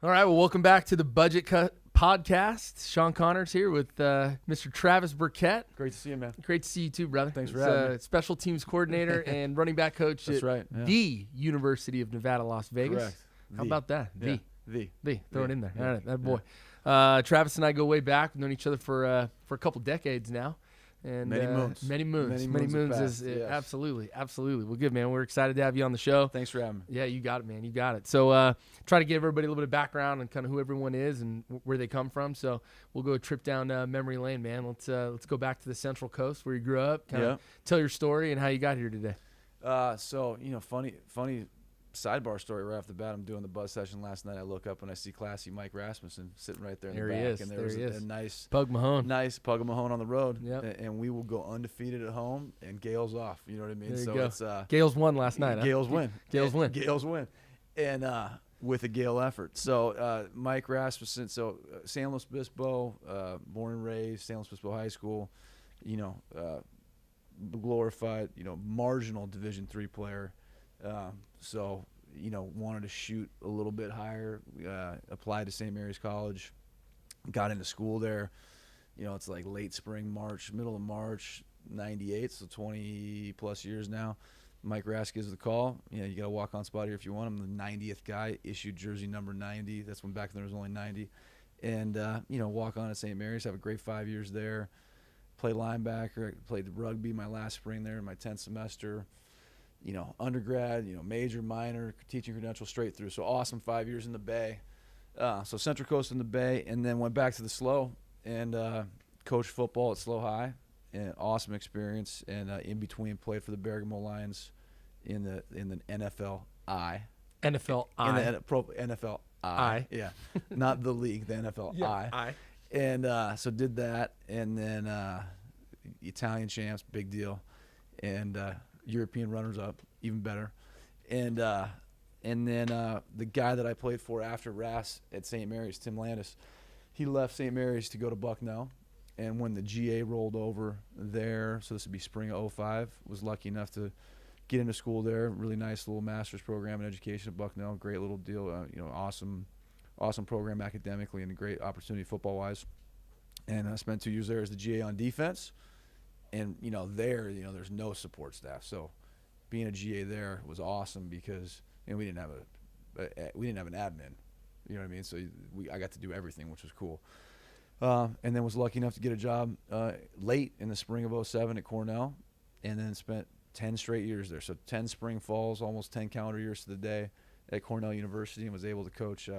All right, well, welcome back to the Budget Cut Podcast. Sean Connors here with Mr. Travis Burkett. Great to see you, man. Great to see you too, brother. Thanks for having me. Special teams coordinator and running back coach That's at right, yeah. the University of Nevada, Las Vegas. Correct. How about that? Yeah. The. Throw it in there. Yeah. All right, that boy. Travis and I go way back. We've known each other for a couple decades now. And Many moons. Many moons have is passed, yes. absolutely. Well, good, man. We're excited to have you on the show. Thanks for having me. Yeah, you got it, man. You got it. So try to give everybody a little bit of background and kind of who everyone is and where they come from. So we'll go a trip down memory lane, man. Let's go back to the Central Coast where you grew up. Kind of tell your story and how you got here today. Funny sidebar story right off the bat. I'm doing the buzz session last night. I look up and I see classy Mike Rasmussen sitting right there in the back. He is. And There he is. a nice Pug Mahone. Pug Mahone on the road. Yep. And we will go undefeated at home and Gales off. You know what I mean? There you So go. it's Gales won last night. Gales win. Gales win. Gales win. And with a Gale effort. So Mike Rasmussen, San Luis Obispo, born and raised, San Luis Obispo High School, glorified, marginal Division III player. Wanted to shoot a little bit higher, applied to St. Mary's College, got into school there. It's like late spring, middle of March, 98, so 20 plus years now. Mike Rask gives the call. You got to walk on spot here if you want. I'm the 90th guy, issued jersey number 90. That's when back then there was only 90. And, walk on at St. Mary's, have a great 5 years there. Played linebacker, played rugby my last spring there in my 10th semester. Undergrad, major, minor, teaching credential straight through. So awesome 5 years in the Bay. So Central Coast in the Bay, and then went back to the SLO and coached football at SLO High. And awesome experience. And in between, played for the Bergamo Lions in the NFLI. NFLI. In the NFLI. Yeah. Not the league, the NFLI. I. And so did that, and then Italian champs, big deal. And European runners-up, even better. And then the guy that I played for after Ras at St. Mary's, Tim Landis, he left St. Mary's to go to Bucknell. And when the GA rolled over there, so this would be spring of 05, was lucky enough to get into school there. Really nice little master's program in education at Bucknell. Great little deal. Awesome program academically and a great opportunity football-wise. And I spent 2 years there as the GA on defense. And there's no support staff, so being a GA there was awesome because we didn't have an admin, you know what I mean. So I got to do everything, which was cool. And then was lucky enough to get a job late in the spring of 07 at Cornell, and then spent 10 straight years there. So 10 spring falls, almost 10 calendar years to the day at Cornell University, and was able to coach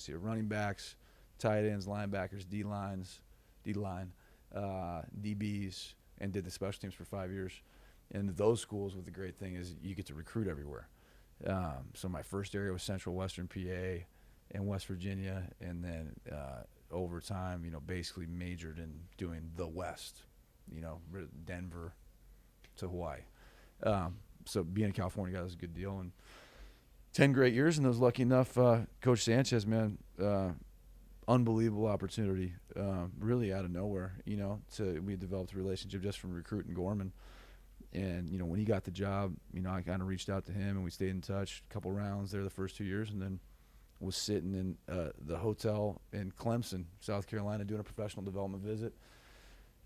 running backs, tight ends, linebackers, D-line, DBs. And did the special teams for 5 years. And those schools, with the great thing is you get to recruit everywhere. So my first area was Central Western PA and West Virginia, and then over time, basically majored in doing the West, Denver to Hawaii. So being a California guy was a good deal. And 10 great years, and I was lucky enough, Coach Sanchez, man, unbelievable opportunity, really out of nowhere. We developed a relationship just from recruiting Gorman, and when he got the job, I kind of reached out to him and we stayed in touch. A couple rounds there the first 2 years, and then was sitting in the hotel in Clemson, South Carolina, doing a professional development visit,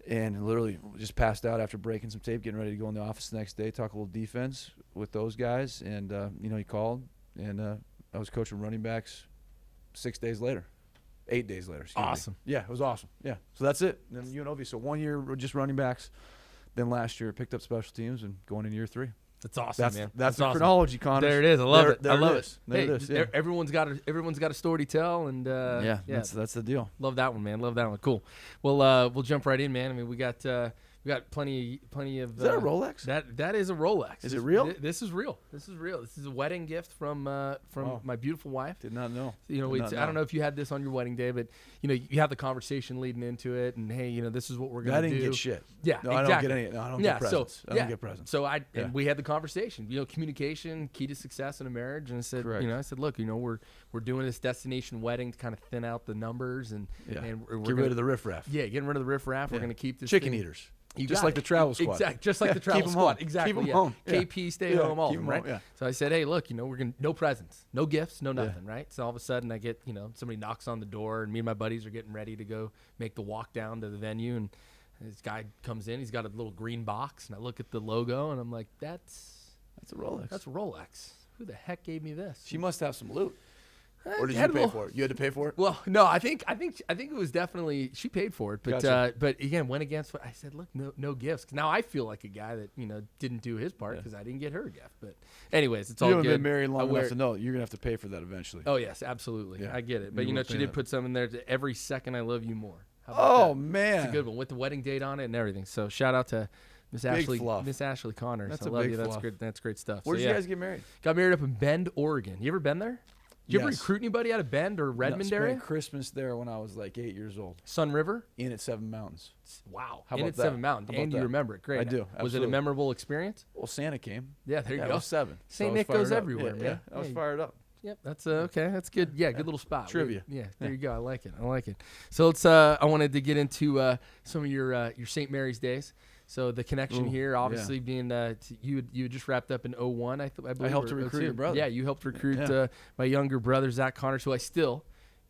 and literally just passed out after breaking some tape, getting ready to go in the office the next day, talk a little defense with those guys, and he called, and I was coaching running backs 6 days later. 8 days later. Awesome. Yeah, it was awesome. Yeah. So that's it. And then UNLV. So 1 year just running backs. Then last year picked up special teams and going in year 3. That's awesome, man. That's the awesome. Chronology, Connor. There it is. I love it. There I love it is. it. There it is. Yeah. Everyone's got a story to tell, and That's the deal. Love that one, man. Love that one. Cool. Well, we'll jump right in, man. I mean, we got plenty of. Is that a Rolex? That is a Rolex. Is it real? This is real. This is a wedding gift from my beautiful wife. Did not know. I don't know if you had this on your wedding day, but you have the conversation leading into it, and hey, this is what we're gonna do. I didn't get shit. Yeah, no, exactly. I don't get any. No, I don't get presents. I don't get presents. So and we had the conversation. Communication key to success in a marriage, and I said, Correct. I said, look, we're doing this destination wedding to kind of thin out the numbers and Yeah. and we're Get rid of the riffraff. Yeah, getting rid of the riffraff. Yeah. We're gonna keep this chicken thing. eaters. Just like the travel squad. Exactly. Just like the travel squad. Home. Exactly. Keep them home. KP, stay home, all of them, right? Home, yeah. So I said, hey, look, we're going to, no presents, no gifts, no nothing, right? So all of a sudden I get, somebody knocks on the door, and me and my buddies are getting ready to go make the walk down to the venue. And this guy comes in. He's got a little green box. And I look at the logo, and I'm like, that's a Rolex. That's a Rolex. Who the heck gave me this? She must have some loot. Or did you pay for it? You had to pay for it? Well, no, I think it was definitely she paid for it, but Gotcha. But again, went against what I said. Look, no gifts. Now I feel like a guy that didn't do his part because I didn't get her a gift. But anyways, it's all good. You haven't been married long enough to know you're gonna have to pay for that eventually. Oh yes, absolutely. Yeah. I get it. But she did put some in there. Every second I love you more. How about that? Man, it's a good one with the wedding date on it and everything. So shout out to Miss Ashley Connors. That's I love you. That's great. That's great stuff. Where did you guys get married? Got married up in Bend, Oregon. You ever been there? Did you ever recruit anybody out of Bend or Redmond area? I spent Christmas there when I was like 8 years old. Sun River? In at Seven Mountains. Wow. How in about at that? Seven Mountains. And you remember it. Great. I do. Was it a memorable experience? Well, Santa came. Yeah, there you go. I was 7. St. Nick goes everywhere, man. I was fired up. Yep, that's okay. That's good. Yeah, good little spot. Trivia. Yeah, there you go. I like it. So let's. I wanted to get into some of your St. Mary's days. So the connection here, obviously, being you had just wrapped up in 01, I believe. I helped to recruit your brother. Yeah, you helped recruit my younger brother, Zach Connors, who I still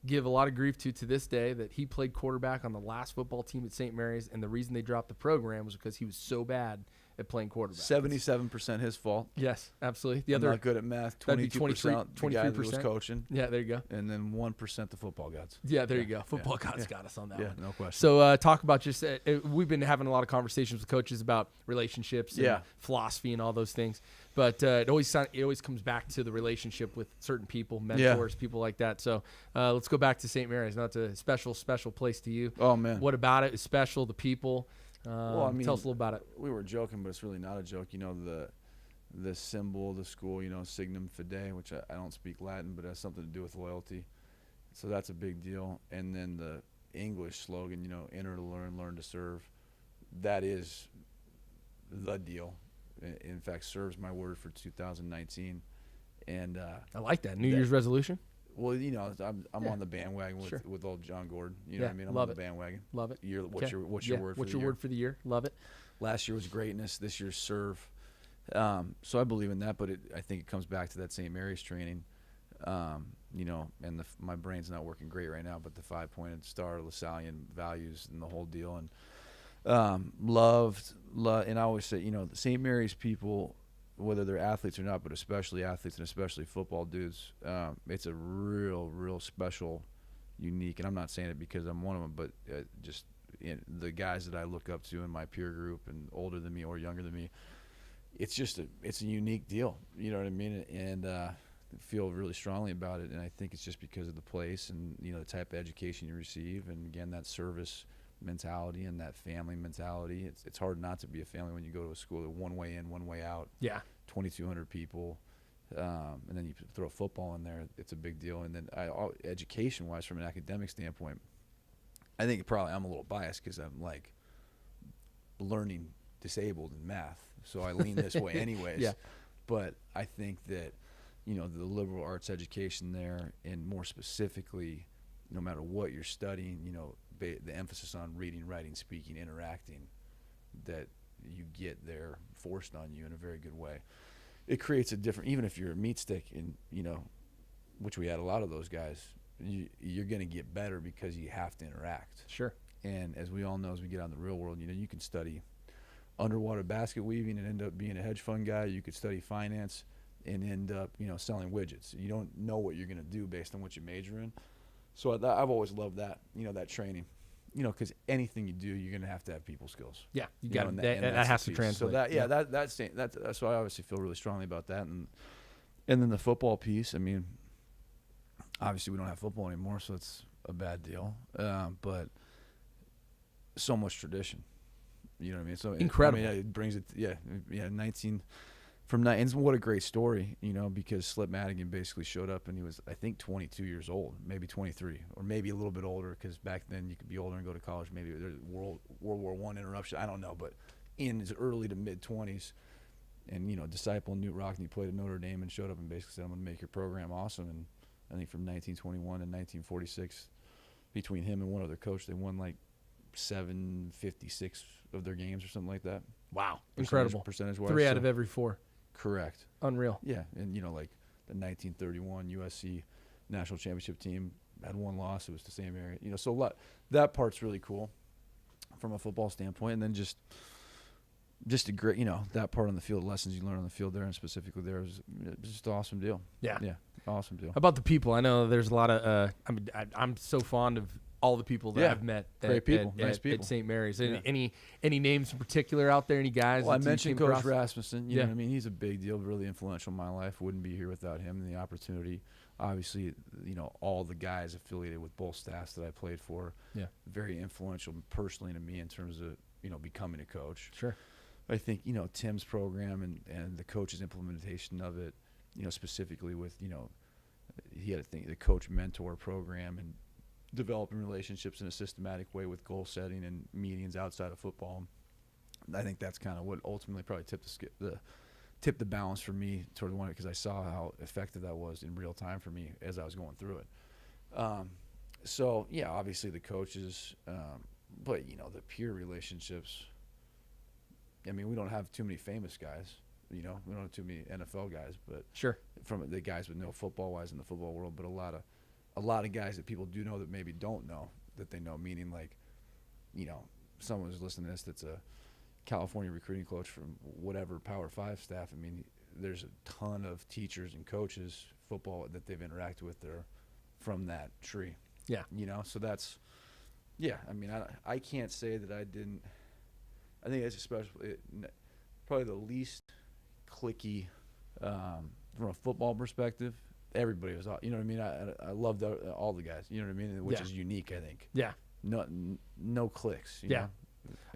give a lot of grief to this day, that he played quarterback on the last football team at St. Mary's, and the reason they dropped the program was because he was so bad at playing quarterback. 77% his fault. Yes, absolutely. The I'm other not good at math. 22%. The guy that was coaching. Yeah, there you go. And then 1% the football gods. Yeah, there you go. Football gods got us on that one. Yeah, no question. So talk about just we've been having a lot of conversations with coaches about relationships and philosophy and all those things. But it always comes back to the relationship with certain people, mentors, people like that. So let's go back to St. Mary's. Now it's a special place to you. Oh, man. What about it is special? The people. Well, I mean, tell us a little about it. We were joking, but it's really not a joke. The symbol of the school, Signum Fidei, which I don't speak Latin, but it has something to do with loyalty. So that's a big deal. And then the English slogan, enter to learn, learn to serve. That is the deal. In fact, serves my word for 2019. And I like that. New Year's resolution? Well, I'm on the bandwagon with old John Gordon. You know what I mean? I'm on the bandwagon. Love it. What's your word for the year? What's your word for the year? Love it. Last year was greatness. This year's serve. So I believe in that, but I think it comes back to that St. Mary's training. And my brain's not working great right now, but the 5-pointed star, Lasallian values, and the whole deal, and loved, and I always say, the St. Mary's people, whether they're athletes or not, but especially athletes and especially football dudes, it's a real special, unique, and I'm not saying it because I'm one of them, but just the guys that I look up to in my peer group and older than me or younger than me, it's a unique deal. You know what I mean? And feel really strongly about it, and I think it's just because of the place and the type of education you receive, and again that service mentality and that family mentality. It's hard not to be a family when you go to a school that one way in, one way out. Yeah, 2,200 people, and then you throw football in there. It's a big deal. And then education-wise, from an academic standpoint, I think probably I'm a little biased because I'm like learning disabled in math, so I lean this way anyways. Yeah. But I think that the liberal arts education there, and more specifically, no matter what you're studying, the emphasis on reading, writing, speaking, interacting, that you get there forced on you in a very good way. It creates a different, even if you're a meat stick, and which we had a lot of those guys, you're going to get better because you have to interact. Sure. And as we all know, as we get out in the real world, you can study underwater basket weaving and end up being a hedge fund guy. You could study finance and end up, selling widgets. You don't know what you're going to do based on what you major in. So I've always loved that, that training, because anything you do, you're going to have people skills. Yeah, you got that has to translate. So that's why I obviously feel really strongly about that. And then the football piece, I mean, obviously we don't have football anymore, so it's a bad deal. But so much tradition, you know what I mean? So incredible. It brings it, 19. And what a great story, because Slip Madigan basically showed up and he was, I think, 22 years old, maybe 23, or maybe a little bit older, because back then you could be older and go to college. Maybe there's World War I interruption. I don't know, but in his early to mid-20s, and disciple Newt Rockne played at Notre Dame and showed up and basically said, I'm going to make your program awesome. And I think from 1921 and 1946, between him and one other coach, they won like 756 of their games or something like that. Wow. Incredible. Percentage-wise. 3 out of every 4. Correct. Unreal. Yeah, and like the 1931 USC national championship team had 1 loss. It was the same area. So that part's really cool from a football standpoint, and then just a great, that part on the field, lessons you learn on the field there, and specifically there, is just an awesome deal. Yeah, awesome deal. How about the people? I know there's a lot of. I'm so fond of all the people that I've met. Great people, nice people at St. Mary's. Any names in particular out there? Any guys? Well, I mentioned Coach Rasmussen. Yeah, I mean, he's a big deal, really influential in my life. Wouldn't be here without him and the opportunity. Obviously, all the guys affiliated with both staffs that I played for. Yeah, very influential personally to me in terms of becoming a coach. Sure. I think Tim's program and the coach's implementation of it, specifically with he had the coach mentor program and developing relationships in a systematic way with goal setting and meetings outside of football. I think that's kind of what ultimately probably tipped the balance for me toward the one, because I saw how effective that was in real time for me as I was going through it. So yeah, obviously the coaches, but the peer relationships. I mean, we don't have too many famous guys. We don't have too many NFL guys, but sure, from the guys with no football-wise in the football world, but a lot of guys that people do know that maybe don't know that they know. Meaning, like, someone who's listening to this that's a California recruiting coach from whatever Power 5 staff. I mean, there's a ton of teachers and coaches football that they've interacted with there from that tree. Yeah, so that's I mean, I can't say that I didn't. I think it's probably the least cliquey from a football perspective. Everybody was, you know what I mean? I loved all the guys, you know what I mean? Which is unique, I think. Yeah. No cliques. You know?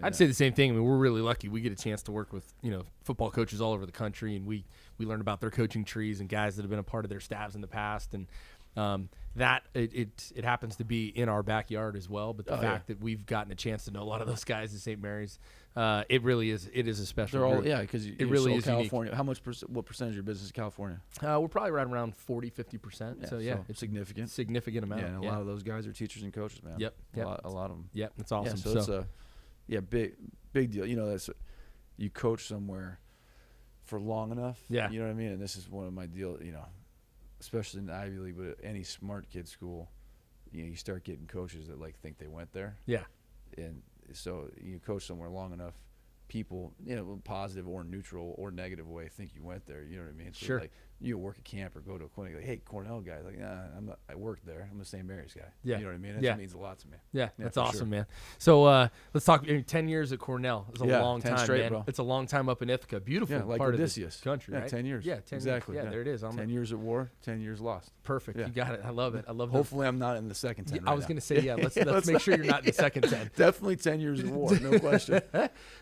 I'd say the same thing. I mean, we're really lucky. We get a chance to work with, football coaches all over the country, and we learn about their coaching trees and guys that have been a part of their staffs in the past. And that it happens to be in our backyard as well. But the fact that we've gotten a chance to know a lot of those guys at St. Mary's, it really is. It is a special. They're all group. because it really is California. Unique. What percentage of your business is California? We're probably right around 40-50%. So it's significant. Significant amount. Yeah, and a lot of those guys are teachers and coaches, man. Yep. A lot of them. Yep. That's awesome. Yeah, so it's big deal. That's you coach somewhere for long enough. Yeah. You know what I mean? And this is one of my deal. Especially in the Ivy League, but any smart kid school, you start getting coaches that think they went there. Yeah. And so you coach somewhere long enough, people, positive or neutral or negative way think you went there. You know what I mean? So sure. You work at camp or go to a clinic, hey, Cornell guy, nah, I worked there. I'm the St. Mary's guy. Yeah. You know what I mean? That means a lot to me. Yeah, that's awesome, man. So let's talk. 10 years at Cornell is a long time, straight, man. Bro. It's a long time up in Ithaca. Beautiful part Odysseus. of the country, right? 10 years. Yeah, 10 exactly. years. Yeah, there it is. 10 years at war, 10 years lost. Perfect. You got it. I love it. I love. Hopefully, I'm not in the second 10. I was going to say, let's make sure you're not in the second 10. Definitely 10 years at war, no question.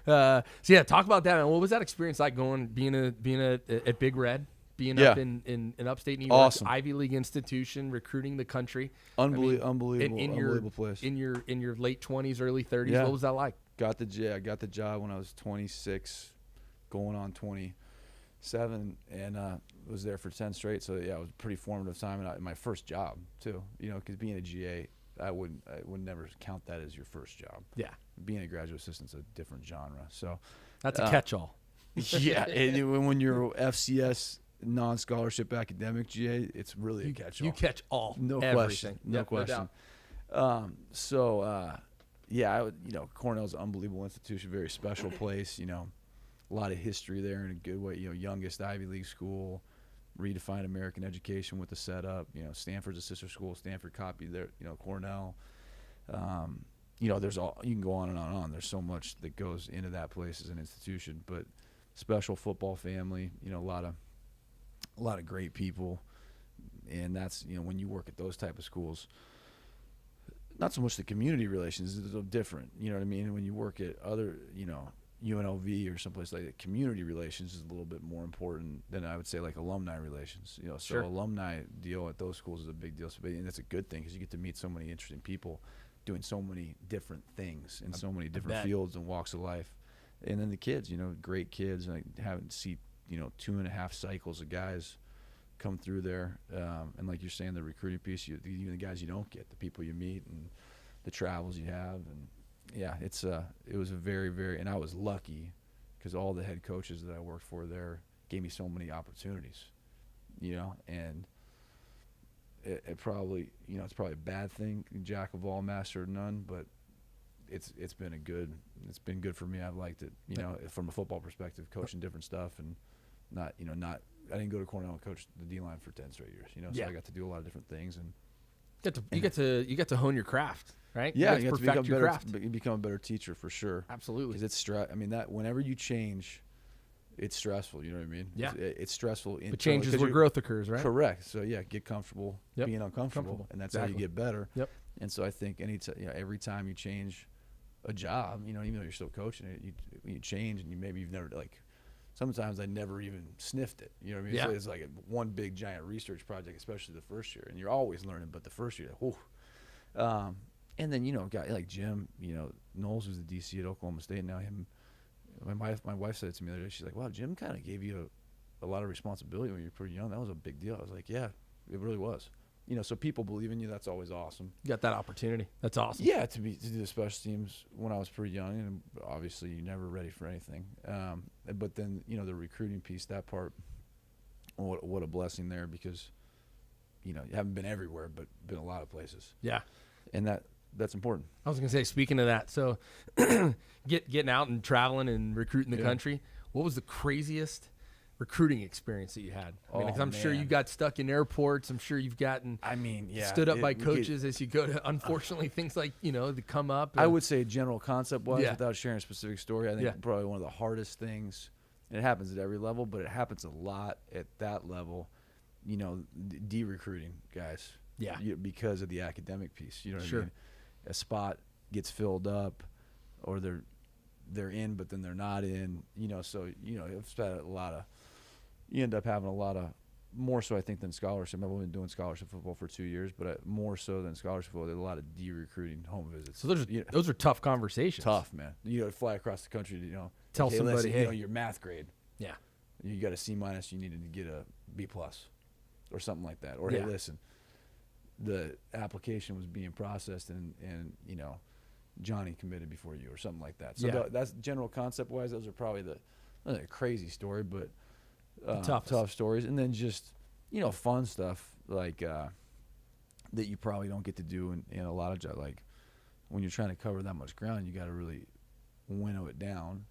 So talk about that, man. What was that experience like being at Big Red? Being up in upstate New York, awesome. Ivy League institution, recruiting the country, unbelievable place. In your late 20s, early 30s, yeah. What was that like? I got the job when I was 26, going on 27, and was there for 10 straight. So it was a pretty formative time, and my first job too. Because being a GA, I would never count that as your first job. Yeah, being a graduate assistant's a different genre. So that's a catch-all. Yeah, and when you're FCS. Non-scholarship academic GA, it's really a catch-all. You catch all, no everything. Question, no question. Cornell's an unbelievable institution, very special place. A lot of history there in a good way. Youngest Ivy League school, redefined American education with the setup. Stanford's a sister school. Stanford copied there. Cornell. There's all you can go on and on and on. There's so much that goes into that place as an institution, but special football family. A lot of great people, and that's when you work at those type of schools, not so much the community relations is so different. You know what I mean? When you work at other UNLV or someplace like that, community relations is a little bit more important than I would say like alumni relations. Sure. So alumni deal at those schools is a big deal. So, and that's a good thing because you get to meet so many interesting people doing so many different things in so many different fields and walks of life. And then the kids, great kids, and I haven't seen 2.5 cycles of guys come through there, and like you're saying, the recruiting piece, even the guys you don't get, the people you meet, and the travels you have, and yeah, it was a very, very, and I was lucky because all the head coaches that I worked for there gave me so many opportunities, and it probably, it's probably a bad thing, jack of all, master of none, but it's been good for me. I've liked it, from a football perspective, coaching different stuff and not, I didn't go to Cornell and coach the D-line for 10 straight years, so I got to do a lot of different things and you get to hone your craft, right? Yeah, you get to perfect your craft. You become a better teacher for sure. Absolutely. Because it's that whenever you change, it's stressful. You know what I mean? Yeah. It's stressful. But change is where growth occurs, right? Correct. So yeah, get comfortable being uncomfortable, and that's how you get better. Yep. And so I think every time you change a job, even though you're still coaching it, you change, and you've never Sometimes I never even sniffed it. You know what I mean? Yeah. So it's like one big giant research project, especially the first year, and you're always learning. But the first year, and then guy like Jim, Knowles was the DC at Oklahoma State. Now my wife said it to me the other day. She's like, "Wow, Jim kind of gave you a lot of responsibility when you were pretty young. That was a big deal." I was like, "Yeah, it really was." So people believe in you. That's always awesome. You got that opportunity. That's awesome. Yeah, to do the special teams when I was pretty young, and obviously you're never ready for anything. But then the recruiting piece, that part, what a blessing there, because you haven't been everywhere, but been a lot of places. Yeah, and that's important. I was gonna say, speaking of that, so getting out and traveling and recruiting the country, what was the craziest recruiting experience that you had? I'm sure you got stuck in airports. I'm sure you've gotten stood up by coaches as you go to, unfortunately, things like, that come up. I would say general concept-wise, without sharing a specific story, I think probably one of the hardest things, and it happens at every level, but it happens a lot at that level, de-recruiting guys. Yeah. Because of the academic piece. You know what Sure. I mean? A spot gets filled up, or they're in, but then they're not in, so, it's had you end up having a lot of, more so I think than scholarship. I've only been doing scholarship football for 2 years, but more so than scholarship football, there's a lot of de-recruiting home visits. So those are tough conversations. Tough, man. Fly across the country to, tell somebody, listen, your math grade. Yeah. You got a C-, you needed to get a B+, or something like that. Or, hey, listen, the application was being processed and Johnny committed before you, or something like that. So that's general concept-wise. Those are probably not a crazy story, but tough stories. And then just fun stuff like that you probably don't get to do in a lot of jobs. Like when you're trying to cover that much ground, you got to really winnow it down,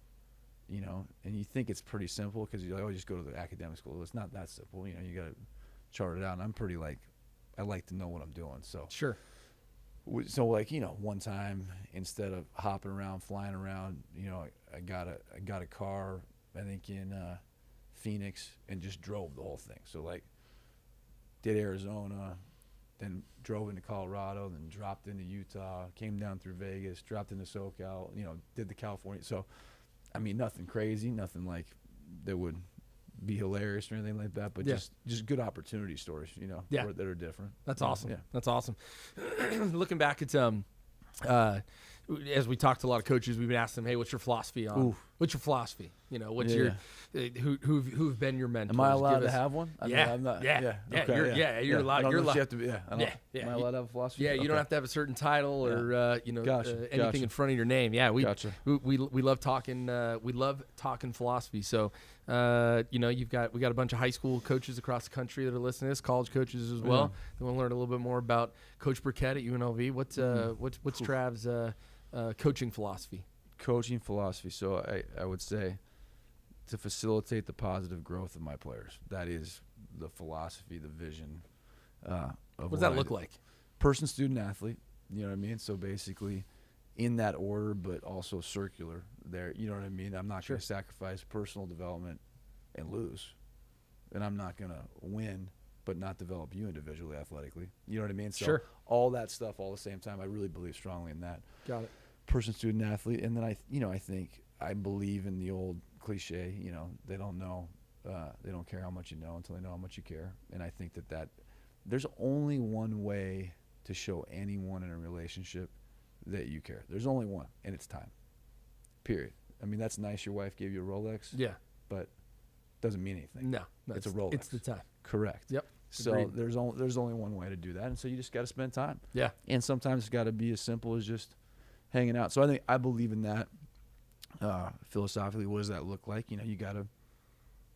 and you think it's pretty simple because you're like, oh, just go to the academic school. It's not that simple. You got to chart it out. And I'm pretty I like to know what I'm doing. So sure. So one time, instead of hopping around, flying around, I got a car, I think in Phoenix, and just drove the whole thing. So did Arizona, then drove into Colorado, then dropped into Utah, came down through Vegas, dropped into SoCal, did the California. So, nothing crazy, nothing that would be hilarious or anything like that, but just good opportunity stories, that are different. That's awesome. Yeah. That's awesome. Looking back at as we talked to a lot of coaches, we've been asking them, hey, what's your philosophy on? Ooh. What's your philosophy? What's your who've been your mentors? Am I allowed to have one? I'm not. Yeah. Okay, you're allowed. You're allowed. You have to be, Am I allowed to have a philosophy? Yeah, you don't have to have a certain title or anything in front of your name. Yeah, we love talking. We love talking philosophy. So, we got a bunch of high school coaches across the country that are listening to this, college coaches as well. They want to learn a little bit more about Coach Burkett at UNLV. What's Trav's coaching philosophy? Coaching philosophy. So I would say to facilitate the positive growth of my players. That is the philosophy, the vision. What does that look like? Person, student, athlete. You know what I mean? So basically in that order, but also circular there. You know what I mean? I'm not going to sacrifice personal development and lose. And I'm not going to win but not develop you individually athletically. You know what I mean? So all that stuff all at the same time, I really believe strongly in that. Got it. Person, student, athlete. And then I believe in the old cliche, they don't know, they don't care how much you know until they know how much you care. And I think that there's only one way to show anyone in a relationship that you care. There's only one, and it's time. Period. That's nice your wife gave you a Rolex. Yeah. But doesn't mean anything. No. It's a Rolex. It's the time. Correct. Yep. So agreed. there's only one way to do that, and so you just got to spend time. Yeah. And sometimes it's got to be as simple as just hanging out. So I believe in that. Philosophically, what does that look like? You got to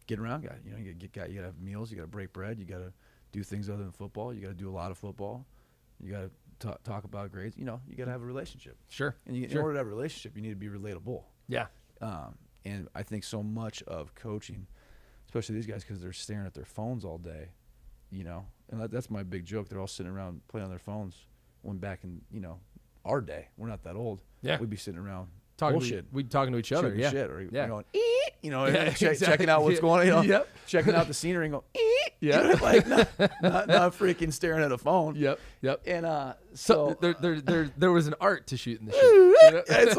get around guys. You got to have meals. You got to break bread. You got to do things other than football. You got to do a lot of football. You got to talk about grades. You got to have a relationship. Sure. And in order to have a relationship, you need to be relatable. Yeah. And I think so much of coaching, especially these guys, because they're staring at their phones all day, and that's my big joke. They're all sitting around playing on their phones. When back in, our day, we're not that old. Yeah. We'd be sitting around talking to each other. Yeah. Shit, or going, Exactly. checking out what's going on, Yep. checking out the scenery and going, yeah. like not freaking staring at a phone. Yep. And so there was an art to shooting the shit. It's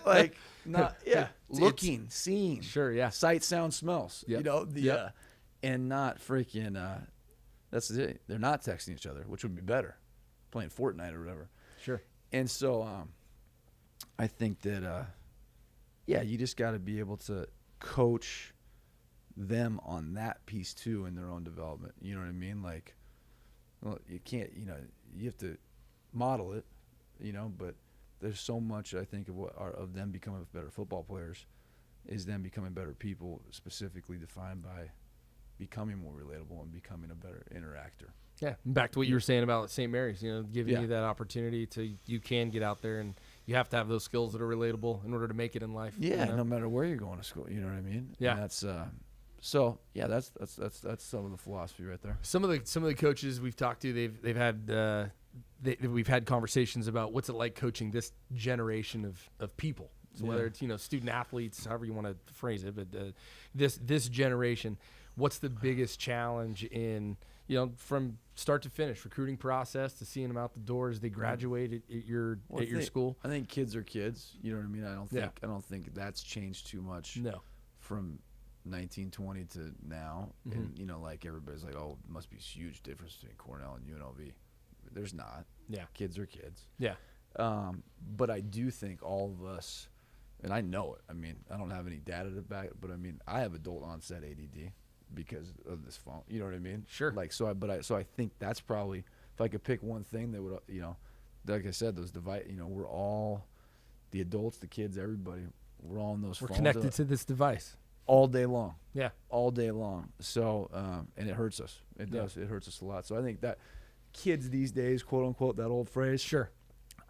like not looking, seeing. Sure, yeah. Sight, sound, smells. Yep. And not freaking that's it. They're not texting each other, which would be better. Playing Fortnite or whatever. Sure. And so I think that you just got to be able to coach them on that piece too in their own development. You know what I mean? Like, well, you can't, you have to model it, but there's so much I think of them becoming better football players is them becoming better people, specifically defined by becoming more relatable and becoming a better interactor. Yeah, back to what you were saying about St. Mary's, giving you that opportunity to you can get out there, and you have to have those skills that are relatable in order to make it in life. Yeah, no matter where you're going to school, you know what I mean? Yeah, and that's so yeah, that's some of the philosophy right there. Some of the coaches we've talked to, they've had we've had conversations about what's it like coaching this generation of people. So whether it's student athletes, however you want to phrase it, but this generation, what's the biggest challenge in from start to finish, recruiting process to seeing them out the door as they graduate at your school? I think kids are kids. You know what I mean? I don't think that's changed too much. No. From 1920 to now, and like everybody's like, oh, it must be a huge difference between Cornell and UNLV. There's not. Yeah. Kids are kids. Yeah. But I do think all of us, and I know it. I mean, I don't have any data to back it, but I mean, I have adult onset ADD. Because of this phone, you know what I mean? Sure. Like so I think that's probably, if I could pick one thing that would like I said, those we're all, the adults, the kids, everybody, we're all on those phones. We're connected to this device all day long. Yeah, all day long. So and it hurts us. It does. It hurts us a lot. So I think that kids these days, quote unquote, that old phrase. Sure.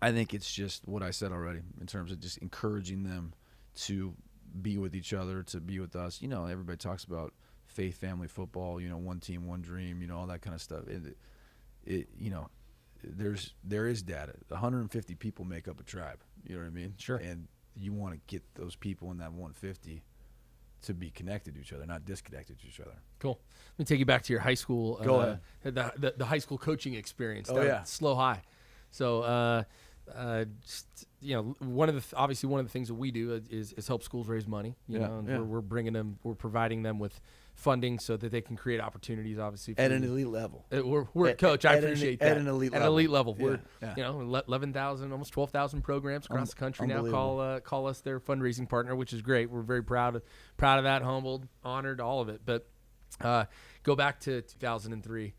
I think it's just what I said already in terms of just encouraging them to be with each other, to be with us. Everybody talks about faith, family, football, one team, one dream, all that kind of stuff. There is data. 150 people make up a tribe. You know what I mean? Sure. And you want to get those people in that 150 to be connected to each other, not disconnected to each other. Cool. Let me take you back to your high school. Go ahead. The high school coaching experience. Oh, yeah. Slow High. So, one of the things that we do is help schools raise money. We're providing them with funding so that they can create opportunities. Obviously, at an elite level. We're coach. I appreciate that. At an elite level. At an elite level. Yeah. We're 11,000, almost 12,000 programs across the country now call us their fundraising partner, which is great. We're very proud of that, humbled, honored, all of it. But go back to 2003.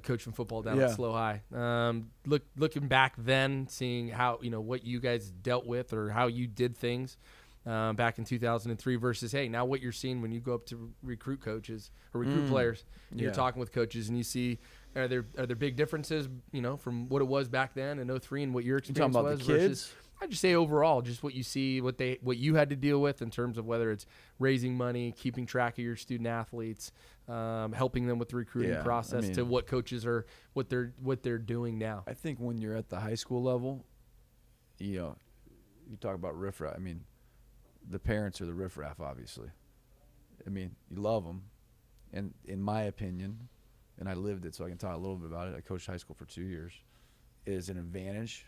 Coaching football down at Slow High. Looking back then, seeing how what you guys dealt with or how you did things back in 2003 versus now what you're seeing when you go up to recruit coaches or recruit players. You're talking with coaches and you see are there big differences from what it was back then in 2003 and what your experience was about the kids? Versus I'd just say overall, just what you see, what you had to deal with in terms of whether it's raising money, keeping track of your student athletes, helping them with the recruiting process, to what coaches are what they're doing now. I think when you're at the high school level, you talk about riffraff. I mean, the parents are the riffraff, obviously. I mean, you love them, and in my opinion, and I lived it, so I can talk a little bit about it. I coached high school for 2 years. It is an advantage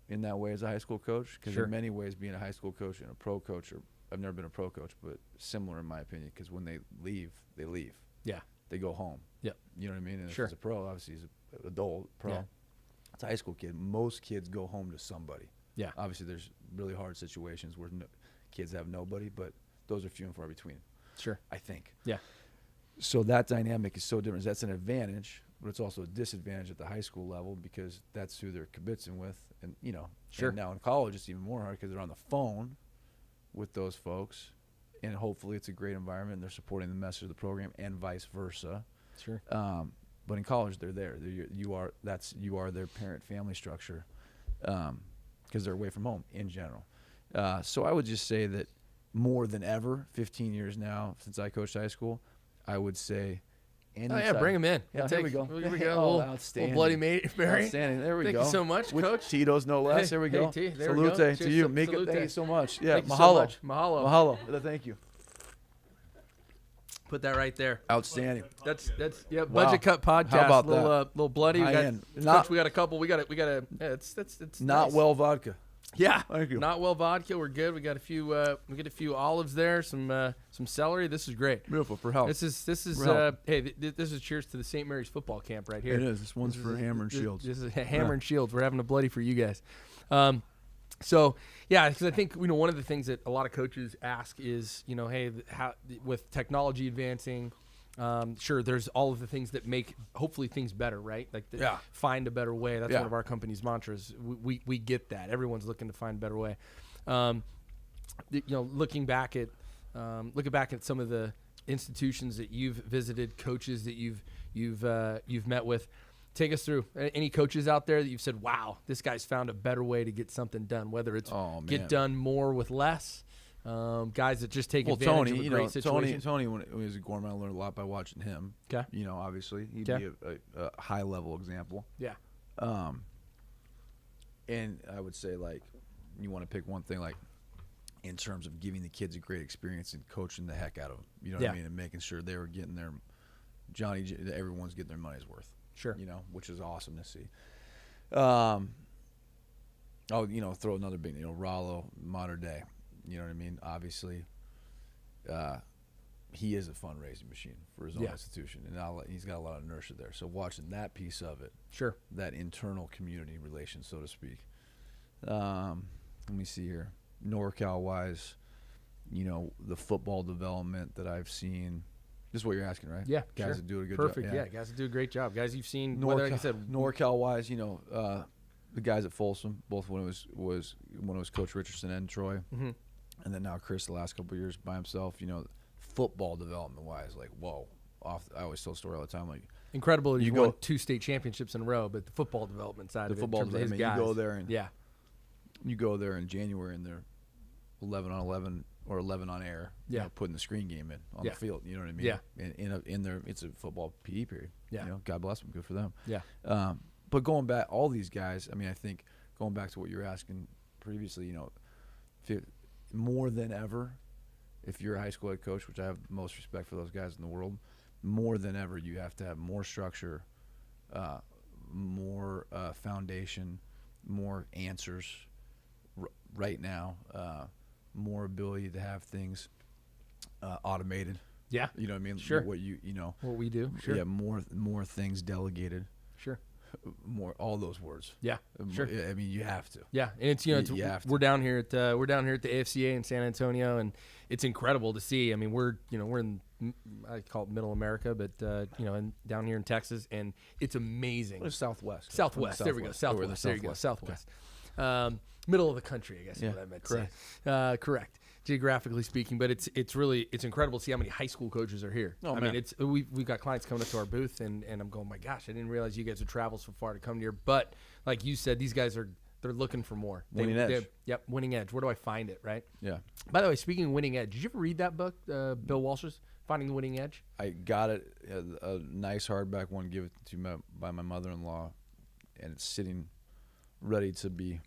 in that way as a high school coach, because in many ways being a high school coach and a pro coach, or I've never been a pro coach, but similar in my opinion, because when they leave, they leave. Yeah. They go home. Yep. You know what I mean? And if it's a pro, obviously he's an adult pro. Yeah. It's a high school kid. Most kids go home to somebody. Yeah. Obviously there's really hard situations where kids have nobody, but those are few and far between. Sure. I think. Yeah. So that dynamic is so different. That's an advantage, but it's also a disadvantage at the high school level because that's who they're kibitzing with. And, Sure. and now in college it's even more hard because they're on the phone with those folks. And hopefully it's a great environment and they're supporting the message of the program and vice versa. Sure. But in college, they're there. You are their parent family structure because they're away from home in general. So I would just say that more than ever, 15 years now since I coached high school, I would say. Bring him in. Yeah, here we go. Here we go. Oh, little outstanding. Bloody Mary. Outstanding. There we go. Thank you so much, With Coach. Tito's, no less. There we go. There we Salute go. to you. Cheers, Mika, salute. thank you so much. Yeah, Thank you mahalo. so much. Mahalo. Mahalo. Thank you. Put that right there. Outstanding. That's Wow. Budget Cut podcast. How about little bloody. We High got, end. Coach, we got a couple. We got yeah, it's Not nice. well vodka. Yeah. Thank you. Not well vodka. We're good. We got a few olives there. Some celery. This is great. Beautiful for health. This is Help. this is cheers to the St. Mary's football camp right here. It is. This one's for Hammer and Shields. This is Hammer and Shields. We're having a bloody for you guys. So yeah, because I think one of the things that a lot of coaches ask is hey, how with technology advancing, sure, there's all of the things that make hopefully things better, right? Like find a better way. That's one of our company's mantras. We get that. Everyone's looking to find a better way. Looking back at some of the institutions that you've visited, coaches that you've met with. Take us through any coaches out there that you've said, wow, this guy's found a better way to get something done, whether it's get done more with less, guys that just take advantage of a great situation. Tony, when he was a Gorman, I learned a lot by watching him. Okay. Obviously, he'd be a high-level example. Yeah. And I would say, like, you want to pick one thing, like, in terms of giving the kids a great experience and coaching the heck out of them. You know what I mean? And making sure they were getting their everyone's getting their money's worth. Sure. Which is awesome to see. Throw another big, Rollo, modern day. You know what I mean? Obviously, he is a fundraising machine for his own institution, and he's got a lot of inertia there. So watching that piece of it, sure, that internal community relation, so to speak. Let me see here. NorCal-wise, the football development that I've seen. This is what you're asking, right? Yeah, guys that do a good Perfect. job. Yeah, guys that do a great job. Guys you've seen, like I said, NorCal-wise, the guys at Folsom, both when it was Coach Richardson and Troy, and then now Chris the last couple of years by himself. Football development-wise, like whoa. I always tell a story all the time, like incredible. You won 2 state championships in a row, but the football development side of it, in terms of his guys, you go there in January and they're 11-on-11 or 11 on air. Putting the screen game in on the field. You know what I mean? Yeah. It's a football PE period. Yeah. God bless them. Good for them. Yeah. But going back, all these guys. I mean, I think going back to what you were asking previously. More than ever, if you're a high school head coach, which I have the most respect for those guys in the world, more than ever, you have to have more structure, more foundation, more answers. Right now, more ability to have things automated. Yeah. You know what I mean? Sure. What what we do. Sure. Yeah, more things delegated. Sure. More all those words. Yeah. Sure. I mean, you have to. Yeah, and it's we're down here at the AFCA in San Antonio, and it's incredible to see. I mean, we're in, I call it Middle America, but and down here in Texas, and it's amazing. Well, Southwest. There we go. Southwest. There you go. Southwest. Okay. Middle of the country, I guess is what I meant to say. Correct. Geographically speaking, but it's incredible to see how many high school coaches are here. Oh, I mean, we've got clients coming up to our booth, and I'm going, my gosh, I didn't realize you guys would travel so far to come here. But like you said, these guys they're looking for more. Winning edge. Yep, winning edge. Where do I find it? Right. Yeah. By the way, speaking of winning edge, did you ever read that book, Bill Walsh's Finding the Winning Edge? I got it, a nice hardback one, given to me by my mother-in-law, and it's sitting ready to be.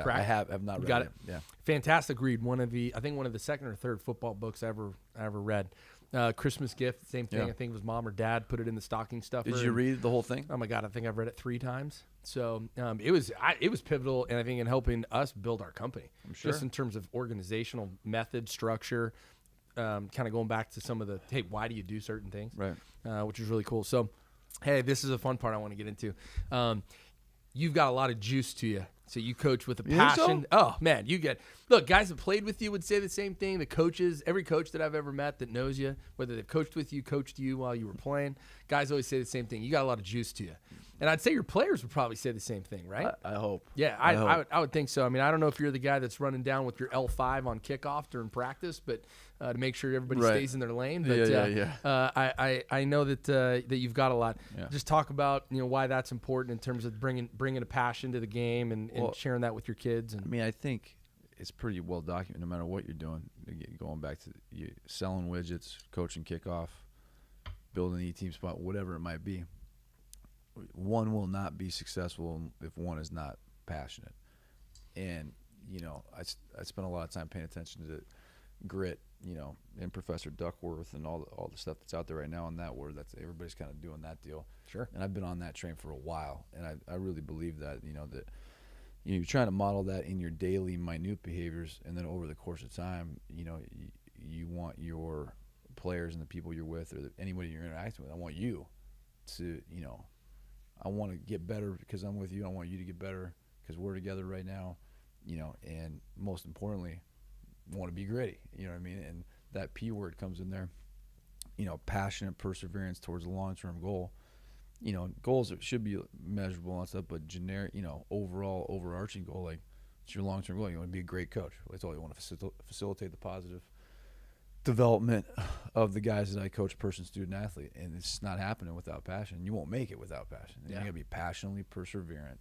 I have not read it. Yeah, fantastic read. One of the second or third football books I ever read. Christmas gift, same thing. I think it was mom or dad put it in the stocking stuffer. Did you read the whole thing? Oh my God, I think I've read it 3 times. So it was pivotal, and I think in helping us build our company. I'm sure. Just in terms of organizational method, structure, kind of going back to some of the why do you do certain things, right? Which is really cool. So, this is a fun part I want to get into. You've got a lot of juice to you So you coach with a You think so? passion. Oh man, look, guys that played with you would say the same thing. The coaches, every coach that I've ever met that knows you, whether they've coached with you, coached you while you were playing, guys always say the same thing. You got a lot of juice to you. And I'd say your players would probably say the same thing, right? I hope. Yeah, I would think so. I mean, I don't know if you're the guy that's running down with your L5 on kickoff during practice, but to make sure everybody stays in their lane. But I know that you've got a lot. Yeah. Just talk about why that's important in terms of bringing a passion to the game and sharing that with your kids. And I mean, I think it's pretty well documented. No matter what you're doing, going back to selling widgets, coaching kickoff, building an E-team spot, whatever it might be. One will not be successful if one is not passionate. And, I spent a lot of time paying attention to grit, and Professor Duckworth and all the stuff that's out there right now on that word. That's everybody's kind of doing that deal. Sure. And I've been on that train for a while, and I really believe that, that you're trying to model that in your daily minute behaviors, and then over the course of time, you want your players and the people you're with or anybody you're interacting with, I want you to, I want to get better because I'm with you. I want you to get better because we're together right now, and most importantly, want to be gritty, you know what I mean? And that P word comes in there, passionate perseverance towards a long-term goal. Goals that should be measurable and stuff, but generic, overall overarching goal, like it's your long-term goal. You want to be a great coach. That's all you want to facilitate the positive development of the guys that I coach, person, student, athlete, and it's not happening without passion. You won't make it without passion. You got to be passionately perseverant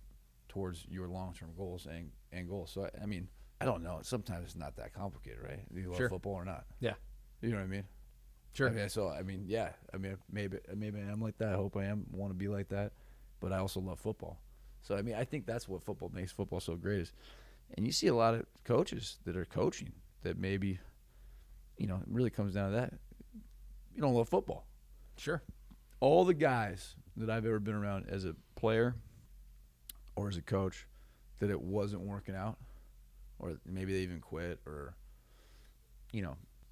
towards your long-term goals and goals. So I mean, I don't know. Sometimes it's not that complicated, right? Do you love football or not? Yeah. You know what I mean? Sure. Maybe I'm like that. I hope I want to be like that, but I also love football. So I mean, I think that's what football makes football so great is, and you see a lot of coaches that are coaching that maybe. It really comes down to that. You don't love football. Sure. All the guys that I've ever been around as a player or as a coach that it wasn't working out, or maybe they even quit or,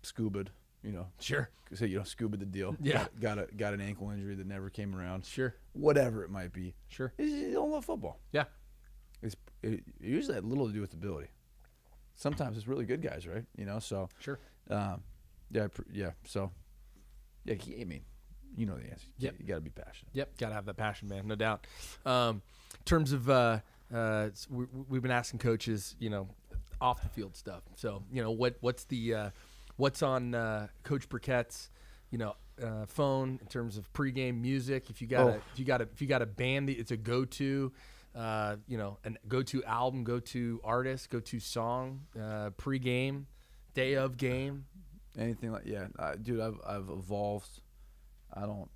scubaed, Sure. So, scubaed the deal. Yeah. Got an ankle injury that never came around. Sure. Whatever it might be. Sure. You don't love football. Yeah. It usually had little to do with ability. Sometimes it's really good guys, right? So. Sure. So, I mean, the answer. Yep. You got to be passionate. Yep, got to have that passion, man, no doubt. In terms of, we've been asking coaches, off the field stuff. So, what's on Coach Burkett's, phone in terms of pregame music? If you got a band, it's a go-to. An go-to album, go-to artist, go-to song, pregame. Day of game, anything like dude. I've evolved. I don't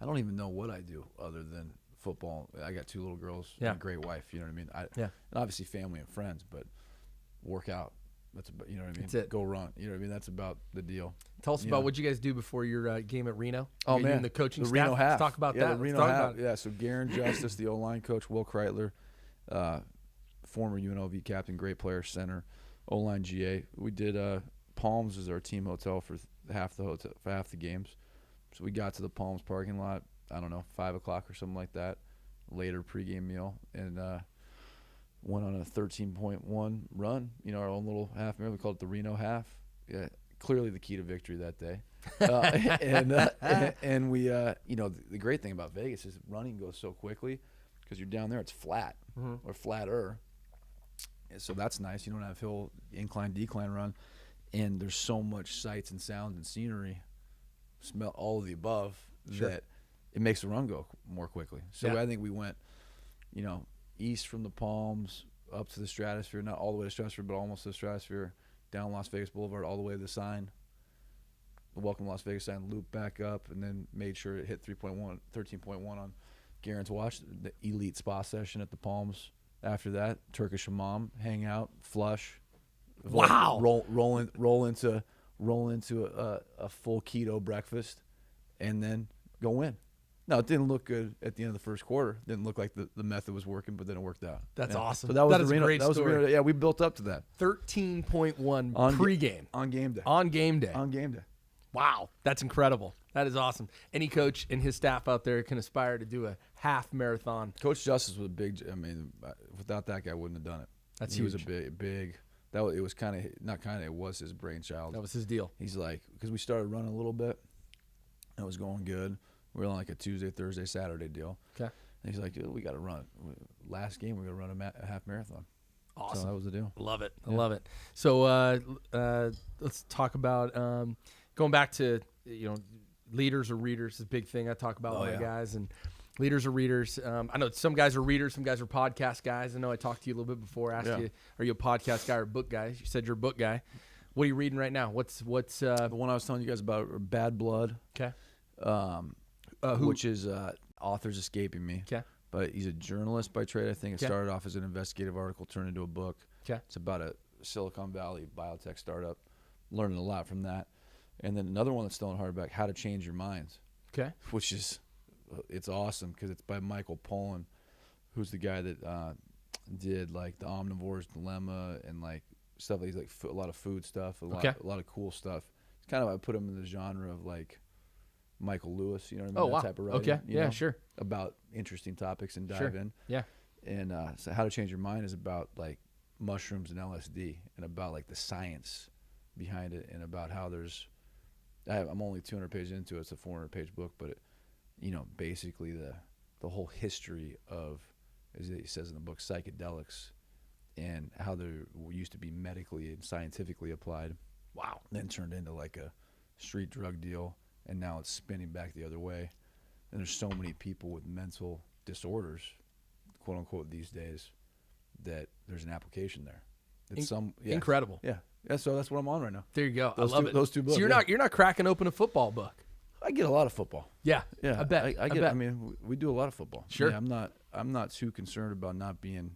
even know what I do other than football. I got 2 little girls, and a great wife. You know what I mean? And obviously family and friends, but work out. That's about, you know what I mean? That's it. Go run. You know what I mean? That's about the deal. Tell us about what you guys do before your game at Reno. Oh man, the coaching the staff. Reno half. Let's talk about that. The Reno half. Yeah. So Garen Justice, the O-line coach, Will Kreitler, former UNLV captain, great player, center. O-line GA. We did Palms is our team hotel for half the games. So we got to the Palms parking lot, I don't know, 5 o'clock or something like that. Later pregame meal and went on a 13.1 run. Our own little half marathon. We called it the Reno half. Yeah, clearly the key to victory that day. And we, the great thing about Vegas is running goes so quickly because you're down there. It's flat or flatter. So that's nice. You don't have hill, incline, decline run. And there's so much sights and sounds and scenery, smell, all of the above, that it makes the run go more quickly. So I think we went, east from the Palms up to the Stratosphere, not all the way to Stratosphere, but almost to the Stratosphere, down Las Vegas Boulevard, all the way to the sign, the Welcome to Las Vegas sign, loop back up, and then made sure it hit 13.1 on Garen's watch, the elite spa session at the Palms. After that, Turkish hammam, hang out, flush. Wow. Roll into a full keto breakfast, and then go win. Now, it didn't look good at the end of the first quarter. Didn't look like the method was working, but then it worked out. That's awesome. So that was a great story. Yeah, we built up to that. 13.1 pregame. On game day. On game day. On game day. Wow, that's incredible. That is awesome. Any coach and his staff out there can aspire to do a half marathon. Coach Justice was a big. I mean, without that guy, I wouldn't have done it. That's he huge. was a big. That was, it was kind of not kind of. It was his brainchild. That was his deal. He's like, because we started running a little bit, and it was going good. We were on like a Tuesday, Thursday, Saturday deal. Okay. And he's like, dude, we got to run. Last game, we're gonna run a half marathon. Awesome. So that was the deal. Love it. I Yeah. love it. So let's talk about going back to leaders or readers is a big thing I talk about with my guys, and leaders or readers. I know some guys are readers, some guys are podcast guys. I know I talked to you a little bit before. Asked you, are you a podcast guy or a book guy? You said you're a book guy. What are you reading right now? What's the one I was telling you guys about, Bad Blood. Okay. Which is author's escaping me. Okay. But he's a journalist by trade. I think it Okay. started off as an investigative article, turned into a book. Okay. It's about a Silicon Valley biotech startup. Learning a lot from that. And then another one that's still in hardback, How to Change Your Minds. Okay. Which is, it's awesome because it's by Michael Pollan, who's the guy that did like the Omnivore's Dilemma and like stuff. He's like a lot of food stuff, a lot of cool stuff. It's kind of, I put him in the genre of like Michael Lewis, you know what I mean? Oh, that wow. type of writing, Okay. you Yeah, know, sure. About interesting topics and dive Sure. in. Yeah. And so How to Change Your Mind is about like mushrooms and LSD and about like the science behind it and about how I'm only 200 pages into it. It's a 400-page book, but basically the whole history of, as he says in the book, psychedelics and how they used to be medically and scientifically applied. Wow. Then turned into like a street drug deal, and now it's spinning back the other way. And there's so many people with mental disorders, quote unquote, these days, that there's an application there. It's Incredible. Yeah. So that's what I'm on right now. There you go. Those I love two- it. those two books, So you're not cracking open a football book. I get a lot of football. Yeah. Yeah, I bet. I bet. mean, we do a lot of football. Sure. Yeah, I'm not too concerned about not being.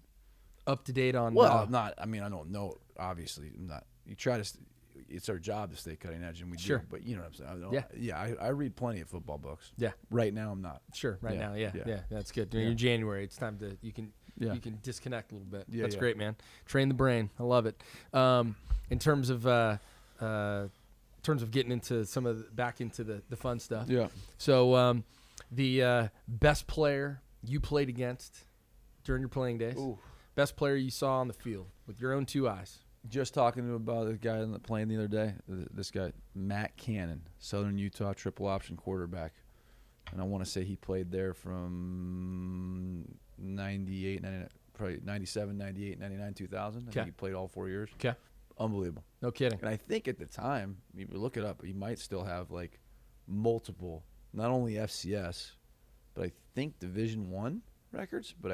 Up to date on. Well, I'm not. I mean, I don't know. Obviously, I'm not. You try to. It's our job to stay cutting edge, and we Sure. do. But you know what I'm saying. Yeah. Yeah. I read plenty of football books. Yeah. Right now, I'm not. Sure. Right Yeah, now. Yeah. yeah. Yeah. That's good. During Yeah. January, it's time to you can Yeah. disconnect a little bit. Yeah, That's yeah. great, man. Train the brain. I love it. In terms of getting into back into the fun stuff. Yeah. So the best player you played against during your playing days. Ooh. Best player you saw on the field with your own two eyes. Just talking to him about this guy on the plane the other day. This guy, Matt Cannon, Southern Utah triple option quarterback. And I want to say he played there from 98, 99, probably 97, 98, 99, 2000. I think he played all 4 years. Okay. Unbelievable. No kidding. And I think at the time, you look it up, he might still have like multiple, not only FCS, but I think Division I records. But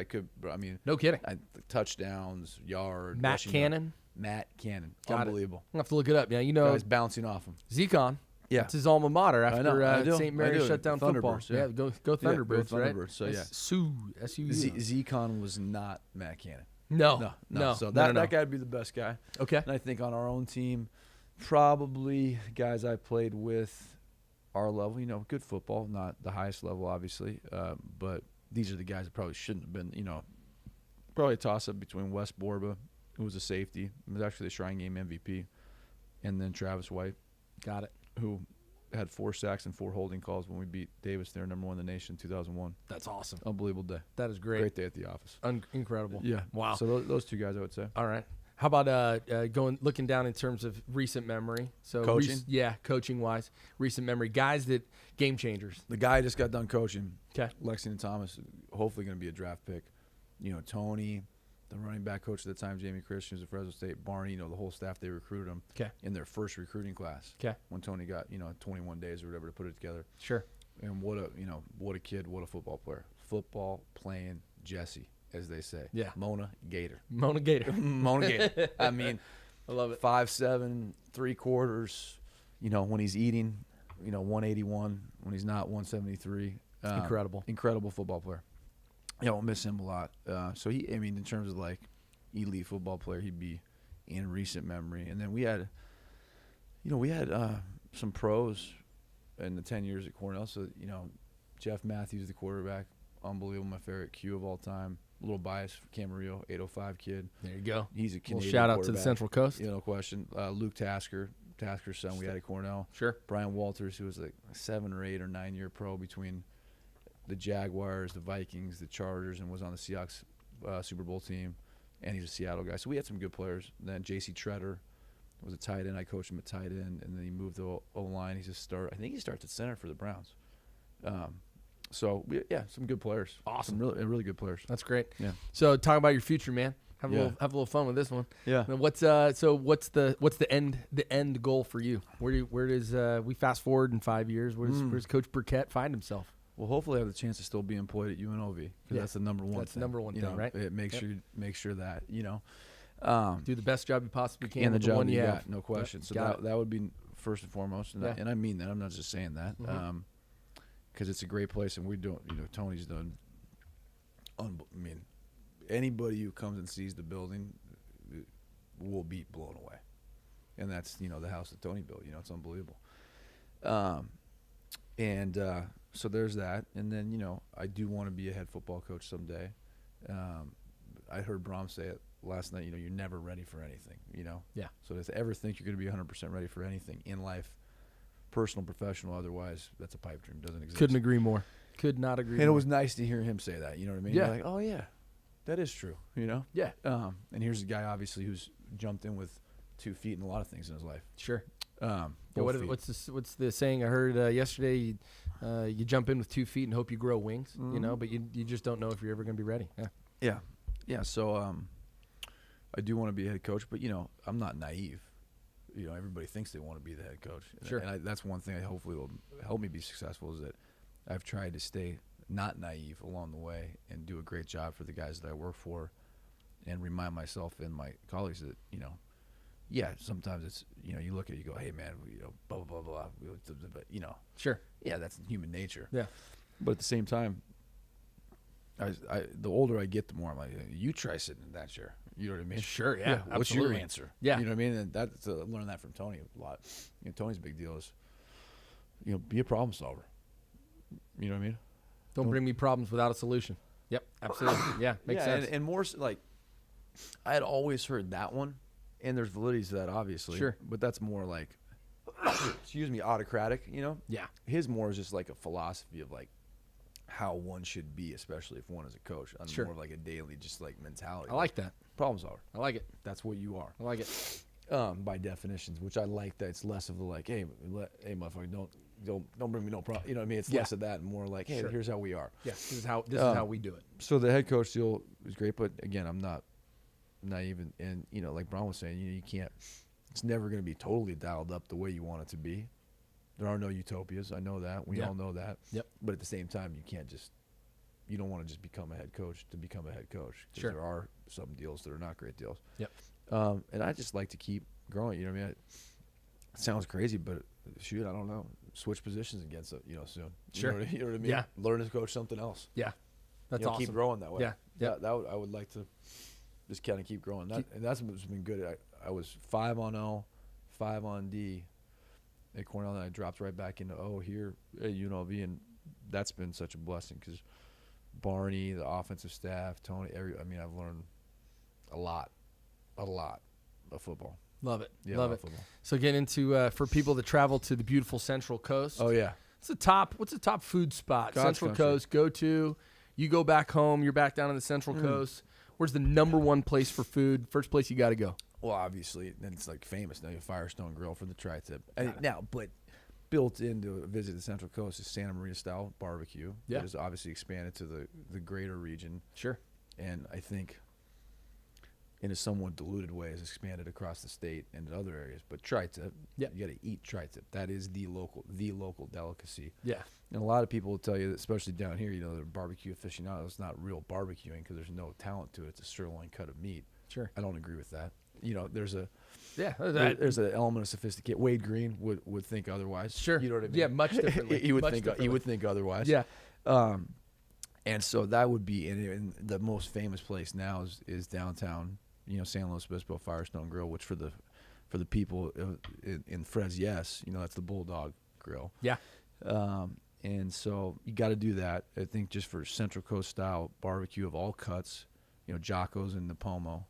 I mean, No kidding. touchdowns, yards. Matt Cannon. Matt Cannon. Got it. Unbelievable. I'll have to look it up. Yeah, you know, Guys bouncing off him. Zecon. Yeah. It's his alma mater I know, I after do, St. I Mary's do. shut down football. Thunderbirds, Yeah, yeah. go Go Thunderbirds, right? Thunderbirds, so yeah. S-U-U. Zecon was not Matt Cannon. No. So No. that guy'd be the best guy. Okay. And I think on our own team, probably guys I played with our level, good football, not the highest level, obviously. But these are the guys that probably shouldn't have been, probably a toss-up between Wes Borba, who was a safety, was actually the Shrine Game MVP, and then Travis White. Got it. Who had 4 sacks and 4 holding calls when we beat Davis. They're number 1 in the nation in 2001. That's awesome. Unbelievable day. That is great. Great day at the office. Incredible. Yeah. Wow. So those two guys, I would say. All right. How about looking down in terms of recent memory? So Coaching? coaching wise, recent memory. Guys that game changers. The guy just got done coaching. Okay. Lexington Thomas, hopefully going to be a draft pick. Tony, the running back coach at the time, Jamie Christian, was at Fresno State. Barney, the whole staff, they recruited him. Okay. In their first recruiting class. Okay. When Tony got 21 days or whatever to put it together. Sure. And what a kid, what a football player. Football playing Jesse, as they say. Yeah. Mona Gator. Mona Gator. Mona Gator. I mean, I love it. 5'7", 3/4. When he's eating, 181. When he's not, 173. Incredible. Incredible football player. I'll miss him a lot. So in terms of like elite football player, he'd be in recent memory. And then we had some pros in the 10 years at Cornell. So, Jeff Matthews, the quarterback, unbelievable, my favorite Q of all time. A little biased for Camarillo, 805 kid. There you go. He's a Canadian Shout out to the quarterback. Central Coast. No question. Luke Tasker, Tasker's son we had at Cornell. Sure. Brian Walters, who was like 7 or 8 or 9 year pro between the Jaguars, the Vikings, the Chargers, and was on the Seahawks Super Bowl team. And he's a Seattle guy. So we had some good players. And then J.C. Tretter was a tight end. I coached him at tight end, and then he moved to O-line. He's a start. I think he starts at center for the Browns. So, some good players. Awesome. Some really good players. That's great. Yeah. So talk about your future, man. Have a little fun with this one. Yeah. And what's the end goal for you? Where does we fast forward in 5 years? Where's Coach Burkett find himself? Well, hopefully I have the chance to still be employed at UNLV because that's the number one. That's thing. the number one thing, right? It make sure that do the best job you possibly can and with the job one you have. got, no question. So Got that would be first and foremost, and I mean that. I'm not just saying that because it's a great place, and we don't. Tony's done. Anybody who comes and sees the building will be blown away, and that's the house that Tony built. It's unbelievable. So there's that, and then I do want to be a head football coach someday. I heard Brom say it last night. You're never ready for anything. Yeah. So to ever think you're going to be 100% ready for anything in life, personal, professional, other's, that's a pipe dream. Doesn't exist. Couldn't agree more. Could not agree. And more. it was nice to hear him say that. You know what I mean? Yeah. You're like, oh yeah, that is true. Yeah. And here's a guy obviously who's jumped in with 2 feet in a lot of things in his life. Sure. What's the saying I heard yesterday? You jump in with 2 feet and hope you grow wings. But you just don't know if you're ever going to be ready. Yeah. So I do want to be a head coach, but I'm not naive. Everybody thinks they want to be the head coach. Sure. And that's one thing I hopefully will help me be successful is that I've tried to stay not naive along the way and do a great job for the guys that I work for, and remind myself and my colleagues that sometimes it's you look at it, you go, hey man, blah blah blah blah, but Sure. Yeah, that's human nature. Yeah. But at the same time, the older I get, the more I'm like, you try sitting in that chair. You know what I mean? Sure. Yeah. What's your answer? Yeah. You know what I mean? And that's learn that from Tony a lot. Tony's big deal is, be a problem solver. You know what I mean? Don't bring me problems without a solution. Yep. Absolutely. Yeah. Makes sense. And more like, I had always heard that one, and there's validity to that, obviously. Sure. But that's more like, autocratic. Yeah. His more is just like a philosophy of like how one should be, especially if one is a coach. On Sure. more of like a daily, just like mentality. I like that. Problem solver. I like it. That's what you are. I like it. By definitions, which I like that it's less of the like, hey motherfucker, don't bring me no problem. You know what I mean? It's less of that and more like, hey, here's how we are. Yeah, this is how we do it. So the head coach deal is great, but again, I'm not naive, and like Bron was saying, you can't. It's never going to be totally dialed up the way you want it to be. There are no utopias. I know that. We all know that. Yep. But at the same time, you don't want to just become a head coach to become a head coach. Because Sure. there are some deals that are not great deals. Yep. And I just like to keep growing. You know what I mean? It sounds crazy, but shoot, I don't know. Switch positions against it, soon. Sure. You know what I mean? Yeah. Learn to coach something else. Yeah. That's awesome. Keep growing that way. Yeah. Yep. I would like to just kind of keep growing. And that's what's been good. I was 5 on O, 5 on D at Cornell, and I dropped right back into O here at UNLV, and that's been such a blessing because Barney, the offensive staff, Tony, I've learned a lot of football. Love it. Yeah, Love it. Football. So get into for people that travel to the beautiful Central Coast. Oh yeah. What's the top food spot? God's Central country. Coast, go to. You go back home, you're back down on the Central Coast. Where's the number one place for food? First place you got to go. Well, obviously, and it's like famous now. You have Firestone Grill for the tri-tip. But built into a visit to the Central Coast is Santa Maria style barbecue. Yeah. That has obviously expanded to the greater region. Sure. And I think in a somewhat diluted way has expanded across the state and other areas. But tri-tip, you got to eat tri-tip. That is the local delicacy. Yeah. And a lot of people will tell you, that, especially down here, they're barbecue aficionados. It's not real barbecuing because there's no talent to it. It's a sirloin cut of meat. Sure. I don't agree with that. There's an element of sophistication. Wade Green would think otherwise. Sure. You know what I mean? Yeah, much differently. He would think otherwise. Yeah. And so that would be in the most famous place now is downtown, San Luis Obispo Firestone Grill, which for the people in Fres, yes, that's the Bulldog Grill. Yeah. And so you got to do that. I think just for Central Coast style barbecue of all cuts, Jocko's and the Pomo.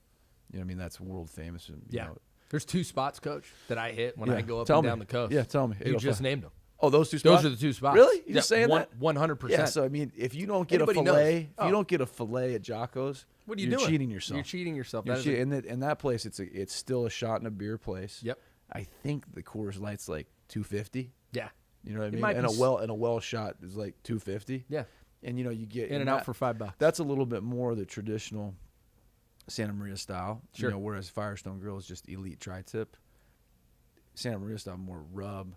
That's world famous. And, There's 2 spots, Coach, that I hit when I go up Tell and me. down the coast. Yeah, tell me. You just named them. Oh, those 2 spots? Those are the 2 spots. Really? You just saying that? 100%. Yeah, so, I mean, if you don't get Anybody a filet, knows. if you don't get a filet at Jocko's, What are you you're doing? cheating yourself. You're cheating yourself. You're in that place, it's still a shot and a beer place. Yep. I think the Coors Light's like $2.50. Yeah. You know what I mean? might And be a well shot is like $2.50. Yeah. And you get In and out for $5. That's a little bit more the traditional Santa Maria style. Sure. Whereas Firestone Grill is just elite tri-tip. Santa Maria style more rub,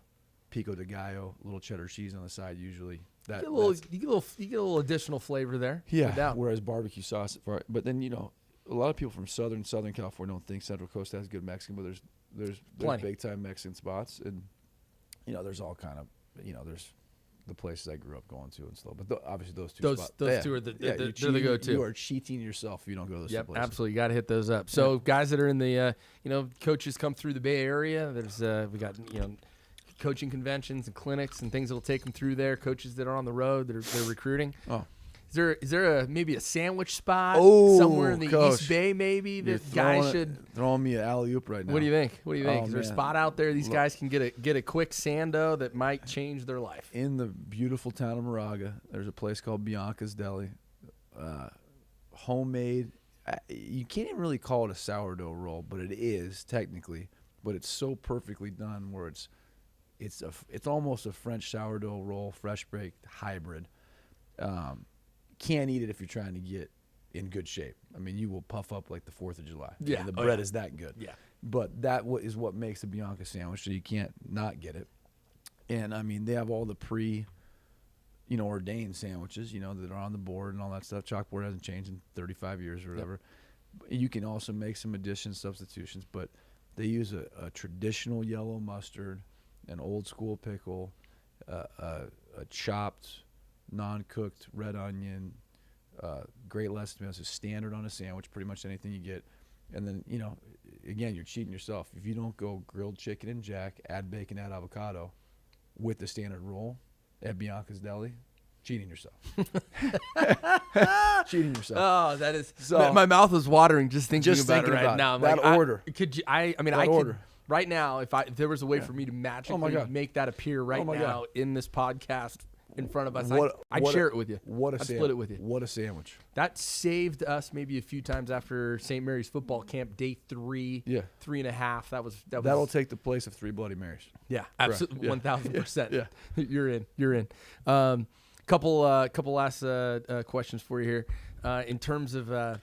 pico de gallo, little cheddar cheese on the side usually. You get a little additional flavor there. Yeah. No doubt. Whereas barbecue sauce, but then a lot of people from Southern California don't think Central Coast has good Mexican, but there's big time Mexican spots, and there's all kind of there's the places I grew up going to and stuff. But obviously those 2 spots, those 2 are they're the go-to. You are cheating yourself if you don't go to those 2 places. Absolutely. You got to hit those up. So guys that are in the coaches come through the Bay Area. There's we got coaching conventions and clinics and things that'll take them through there. Coaches that are on the road they're recruiting. Oh. Is there maybe a sandwich spot somewhere in the Coach, East Bay maybe that guys should throwing me an alley-oop right now. What do you think? Oh, Is there a spot out there these guys can get a quick sando that might change their life? In the beautiful town of Moraga, there's a place called Bianca's Deli. Homemade. You can't even really call it a sourdough roll, but it is technically. But it's so perfectly done where it's almost a French sourdough roll, fresh baked hybrid. Can't eat it if you're trying to get in good shape. I mean, you will puff up like the 4th of July. Yeah. And the bread is that good. Yeah. But that is what makes the Bianca sandwich, so you can't not get it. And, I mean, they have all the ordained sandwiches, that are on the board and all that stuff. Chalkboard hasn't changed in 35 years or whatever. Yep. You can also make some additions, substitutions, but they use a traditional yellow mustard, an old school pickle, a chopped non-cooked red onion, great lettuce tomatoes is standard on a sandwich, pretty much anything you get. And then, again, you're cheating yourself. If you don't go grilled chicken and jack, add bacon, add avocado with the standard roll at Bianca's Deli, cheating yourself. Cheating yourself. Oh, that is so, my mouth is watering just thinking about it right now. I'm that like, order. I could right now if there was a way for me to magically make that appear right now in this podcast in front of us, I'd share it with you. I'd split it with you. What a sandwich. That saved us maybe a few times after St. Mary's football camp, day 3, 3.5. That'll take the place of 3 Bloody Marys. Yeah, absolutely, 1,000%. Yeah. You're in. Couple last questions for you here. In terms of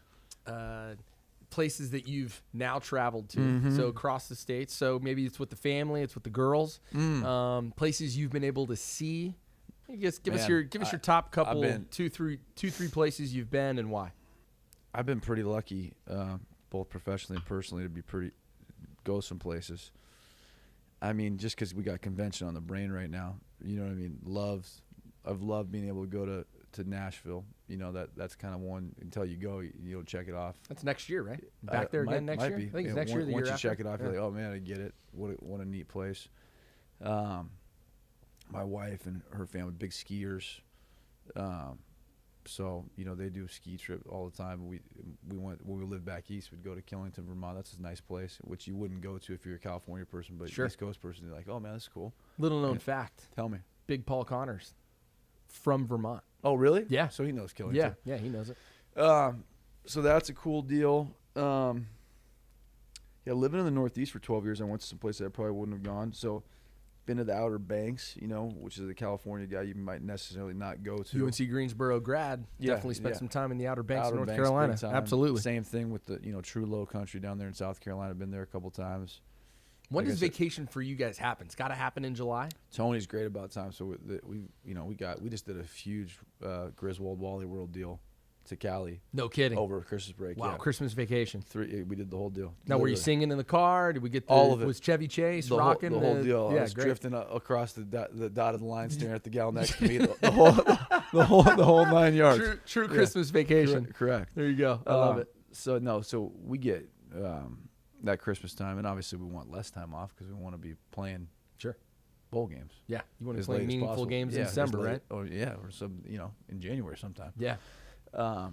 places that you've now traveled to, so across the states. So maybe it's with the family, it's with the girls. Places you've been able to see. Give us your top couple, 2-3 places you've been and why. I've been pretty lucky, both professionally and personally, to go some places. I mean, just because we got convention on the brain right now, you know what I mean. I've loved being able to go to Nashville. That's kind of one until you go, you'll check it off. That's next year, right? Back there again next year. Be. I think it's next year. Once you check it off, you're like, oh man, I get it. What a neat place. My wife and her family, big skiers. So, they do a ski trip all the time. We went, when we lived back east, we'd go to Killington, Vermont. That's a nice place, which you wouldn't go to if you're a California person, but East Coast person, you're like, oh man, that's cool. Little known fact. Tell me. Big Paul Connors from Vermont. Oh, really? Yeah. So he knows Killington. Yeah, he knows it. So that's a cool deal. Living in the Northeast for 12 years, I went to some places I probably wouldn't have gone. So been to the Outer Banks, which is a California guy you might necessarily not go to. UNC Greensboro grad. Definitely spent some time in the Outer Banks of North Carolina. Absolutely. Same thing with the true low country down there in South Carolina. I've been there a couple times. When does vacation for you guys happen? It's got to happen in July. Tony's great about time, so we just did a huge Griswold Wally World deal to Cali. No kidding. Over Christmas break. Wow, yeah. Christmas vacation. We did the whole deal. Now, literally. were you singing in the car? Did we get all of it? Was Chevy Chase rocking the whole deal? Yeah, I was great. drifting across the dotted line, staring at the gal next to me. The whole 9 yards. True Christmas vacation. Correct. There you go. I love it. So we get that Christmas time, and obviously we want less time off because we want to be playing bowl games. Yeah, you want to play meaningful games in December, right? Oh yeah, or some in January sometime. Yeah. But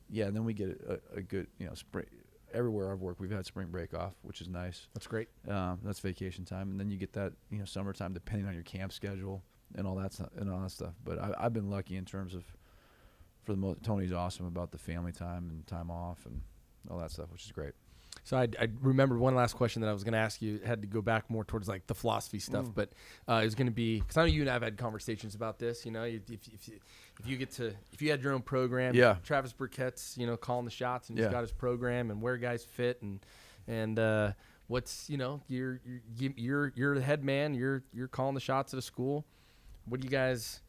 yeah, and then we get a good spring. everywhere I've worked, we've had spring break off, which is nice. That's great. That's vacation time, and then you get that summertime depending on your camp schedule and all that stuff. But I've been lucky in terms of, for the most, Tony's awesome about the family time and time off and all that stuff, which is great. So I remember one last question that I was going to ask you. It had to go back more towards like the philosophy stuff, but it was going to be, because I know you and I have had conversations about this. If you had your own program, Travis Burkett's calling the shots, and he's got his program and where guys fit, and what's you're the head man. You're calling the shots at a school. What do you guys?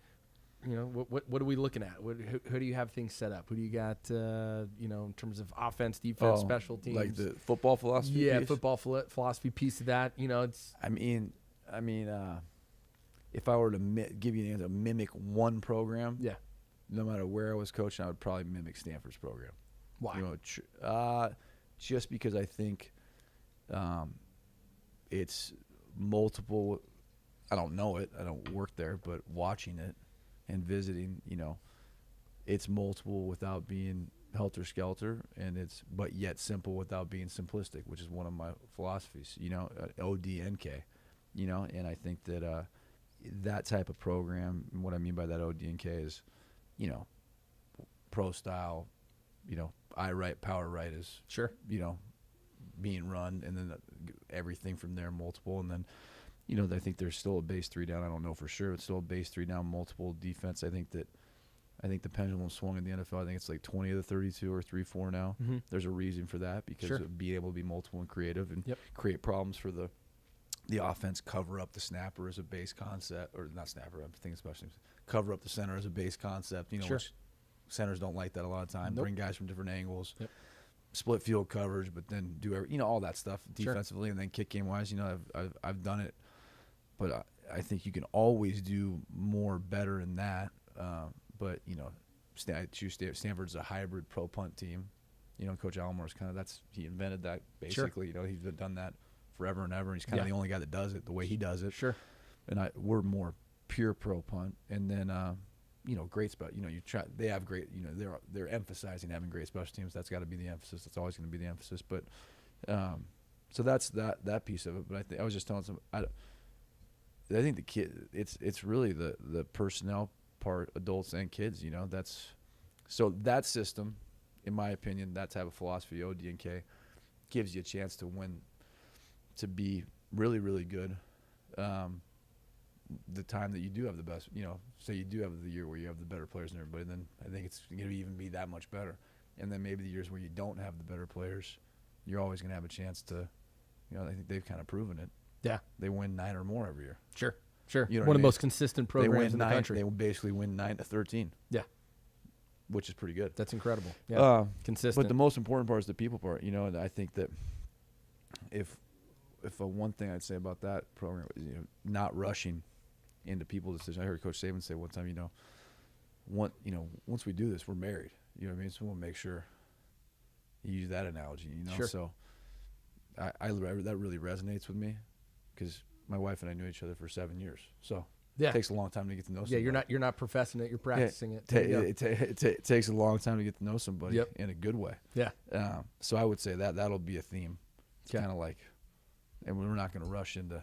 What are we looking at? Who do you have things set up? Who do you got, in terms of offense, defense, special teams? Like the football philosophy piece? Yeah, football philosophy piece of that. It's. I mean, if I were to give you an answer, mimic one program, no matter where I was coaching, I would probably mimic Stanford's program. Why? Just because I think it's multiple. I don't know it. I don't work there, but watching it and visiting, it's multiple without being helter-skelter, and but yet simple without being simplistic, which is one of my philosophies, ODNK, and I think that that type of program, and what I mean by that ODNK is, pro style, I right, power right is, sure, being run, and then everything from there multiple, and then I think there's still a base 3 down. I don't know for sure. It's still a base 3 down, multiple defense. I think the pendulum swung in the NFL. I think it's like 20 of the 32 or 3-4 now. Mm-hmm. There's a reason for that, because of being able to be multiple and creative and create problems for the offense, cover up the snapper as a base concept, or not snapper, I'm thinking especially cover up the center as a base concept, which centers don't like that a lot of time. Bring guys from different angles. Split field coverage, but then do all that stuff defensively, and then kick game wise. I've done it. But I think you can always do more better than that. But, I choose Stanford's a hybrid pro punt team. Coach Almore's he invented that basically. Sure. He's done that forever and ever. And he's kind of the only guy that does it the way he does it. Sure. And we're more pure pro punt. And then, great special. They have great. They're emphasizing having great special teams. That's got to be the emphasis. That's always going to be the emphasis. But, so that's that piece of it. But I was just telling some. I think the kid, it's really the personnel part, adults and kids. So that system, in my opinion, that type of philosophy, ODNK, gives you a chance to win, to be really, really good. The time that you do have the best, say you do have the year where you have the better players than everybody, then I think it's going to even be that much better. And then maybe the years where you don't have the better players, you're always going to have a chance to, I think they've kind of proven it. Yeah, they win 9 or more every year. Sure. One of the most consistent programs in the country. They basically win 9 to 13. Yeah, which is pretty good. That's incredible. Yeah, consistent. But the most important part is the people part. And I think that if one thing I'd say about that program is not rushing into people's decisions. I heard Coach Saban say one time, once we do this, we're married. So we'll make sure you use that analogy. Sure. So I that really resonates with me. Because my wife and I knew each other for 7 years, so it takes a long time to get to know somebody. Yeah, you're not professing it; you're practicing it. It takes a long time to get to know somebody in a good way. Yeah. So I would say that'll be a theme. It's kind of like, and we're not going to rush into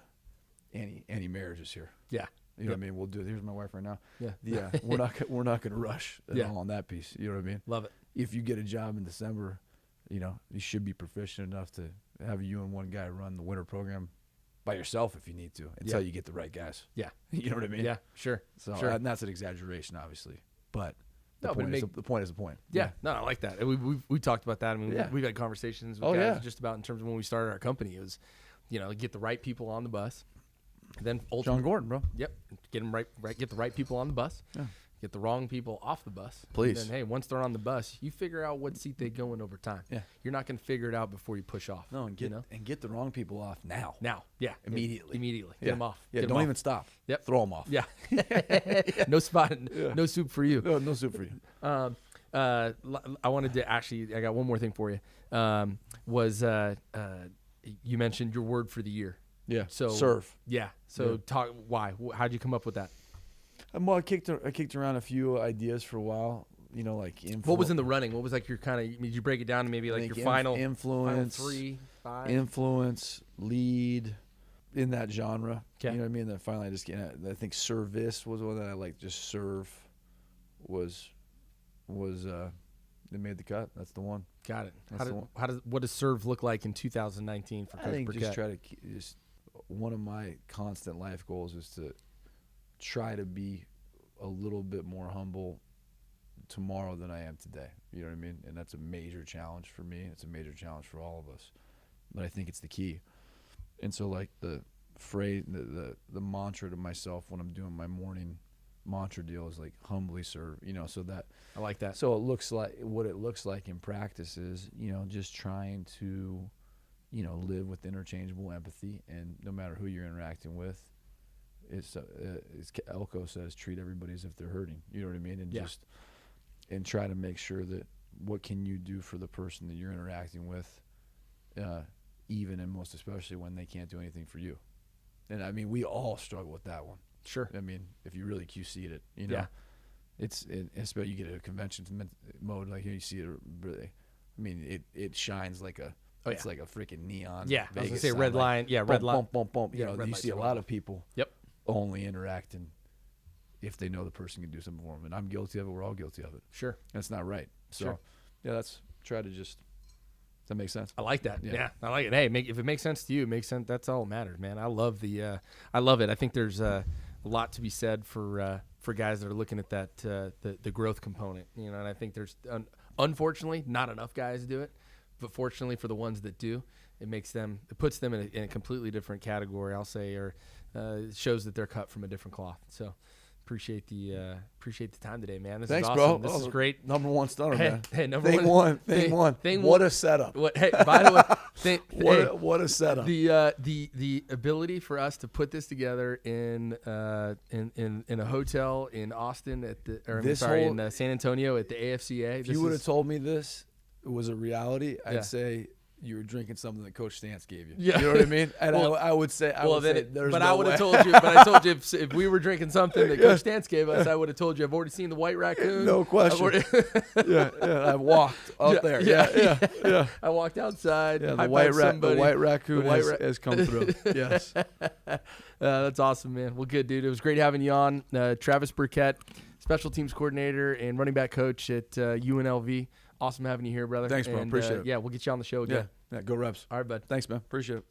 any marriages here. Yeah. You know what I mean? We'll do it. Here's my wife right now. Yeah. We're not going to rush at all on that piece. You know what I mean? Love it. If you get a job in December, you should be proficient enough to have you and one guy run the winter program by yourself if you need to, until you get the right guys. Yeah. You know what I mean? Yeah, sure. So and that's an exaggeration, obviously, but the point is a point. Yeah. No, I like that. We talked about that. I mean, we've had conversations with guys just about in terms of when we started our company. It was, get the right people on the bus. And then John Gordon, bro. Yep. Get them right. Get the right people on the bus. Yeah. Get the wrong people off the bus. Please. And then, hey, once they're on the bus, you figure out what seat they go in over time. Yeah. You're not going to figure it out before you push off. No, and get the wrong people off now. Yeah. Immediately. Get them off. Yeah. Don't even stop. Yep. Throw them off. Yeah. No spot. No soup for you. No soup for you. I wanted to I got one more thing for you. You mentioned your word for the year. Yeah. So serve. Yeah. So talk. Why? How'd you come up with that? Well, I kicked around a few ideas for a while. like What was in the running? What was like your kind of? Did you break it down to maybe like your final influence, final 3, 5? Influence, lead, in that genre. Okay. You know what I mean? Then finally, I think service was one that I like. Just serve was they made the cut. That's the one. Got it. What does serve look like in 2019 for Coach I think Burkett? just try to just one of my constant life goals is to try to be a little bit more humble tomorrow than I am today. You know what I mean? And that's a major challenge for me. It's a major challenge for all of us. But I think it's the key. And so like the phrase, the mantra to myself when I'm doing my morning mantra deal is like humbly serve, so that I like that. So what it looks like in practice is, just trying to, live with interchangeable empathy, and no matter who you're interacting with, it's Elko says, treat everybody as if they're hurting. You know what I mean? And just and try to make sure that what can you do for the person that you're interacting with, even and most especially when they can't do anything for you. And I mean, we all struggle with that one. Sure. I mean, if you really QC'd it, especially you get a convention mode like here, you see it really. I mean, it shines like it's like a freaking neon. Yeah, Vegas I was gonna say sign, red like, line. Yeah, bump, red line. Bump, bump, bump. Yeah, You see a lot of people. Only interacting if they know the person can do something for them, and I'm guilty of it. We're all guilty of it. Sure. That's not right. So, Sure. that's try to just. Does that make sense? I like that. Yeah, I like it. Hey, if it makes sense to you, it makes sense. That's all that matters, man. I love I love it. I think there's a lot to be said for guys that are looking at that the growth component. And I think there's unfortunately not enough guys do it, but fortunately for the ones that do, it puts them in a completely different category. I'll say, or it shows that they're cut from a different cloth. So. Appreciate the time today, man. This Thanks, is awesome. bro. This is great. Number one stunner, man. Hey, number thing one. One. Thing what one. a setup. Hey, by the way, what a setup. The ability for us to put this together in a hotel in Austin in San Antonio at the AFCA. If you would have told me this was a reality, I'd say you were drinking something that Coach Stantz gave you. Yeah. You know what I mean? And I would say, there's but no I would have way. told you. But I told you if we were drinking something that Coach Stantz gave us, I would have told you. I've already seen the white raccoon. No question. I walked out there. Yeah. I walked outside. Yeah, the white raccoon has come through. Yes. That's awesome, man. Well, good, dude. It was great having you on. Travis Burkett, special teams coordinator and running back coach at UNLV. Awesome having you here, brother. Thanks, bro. Appreciate it. Yeah, we'll get you on the show again. Yeah, go Rebs. All right, bud. Thanks, man. Appreciate it.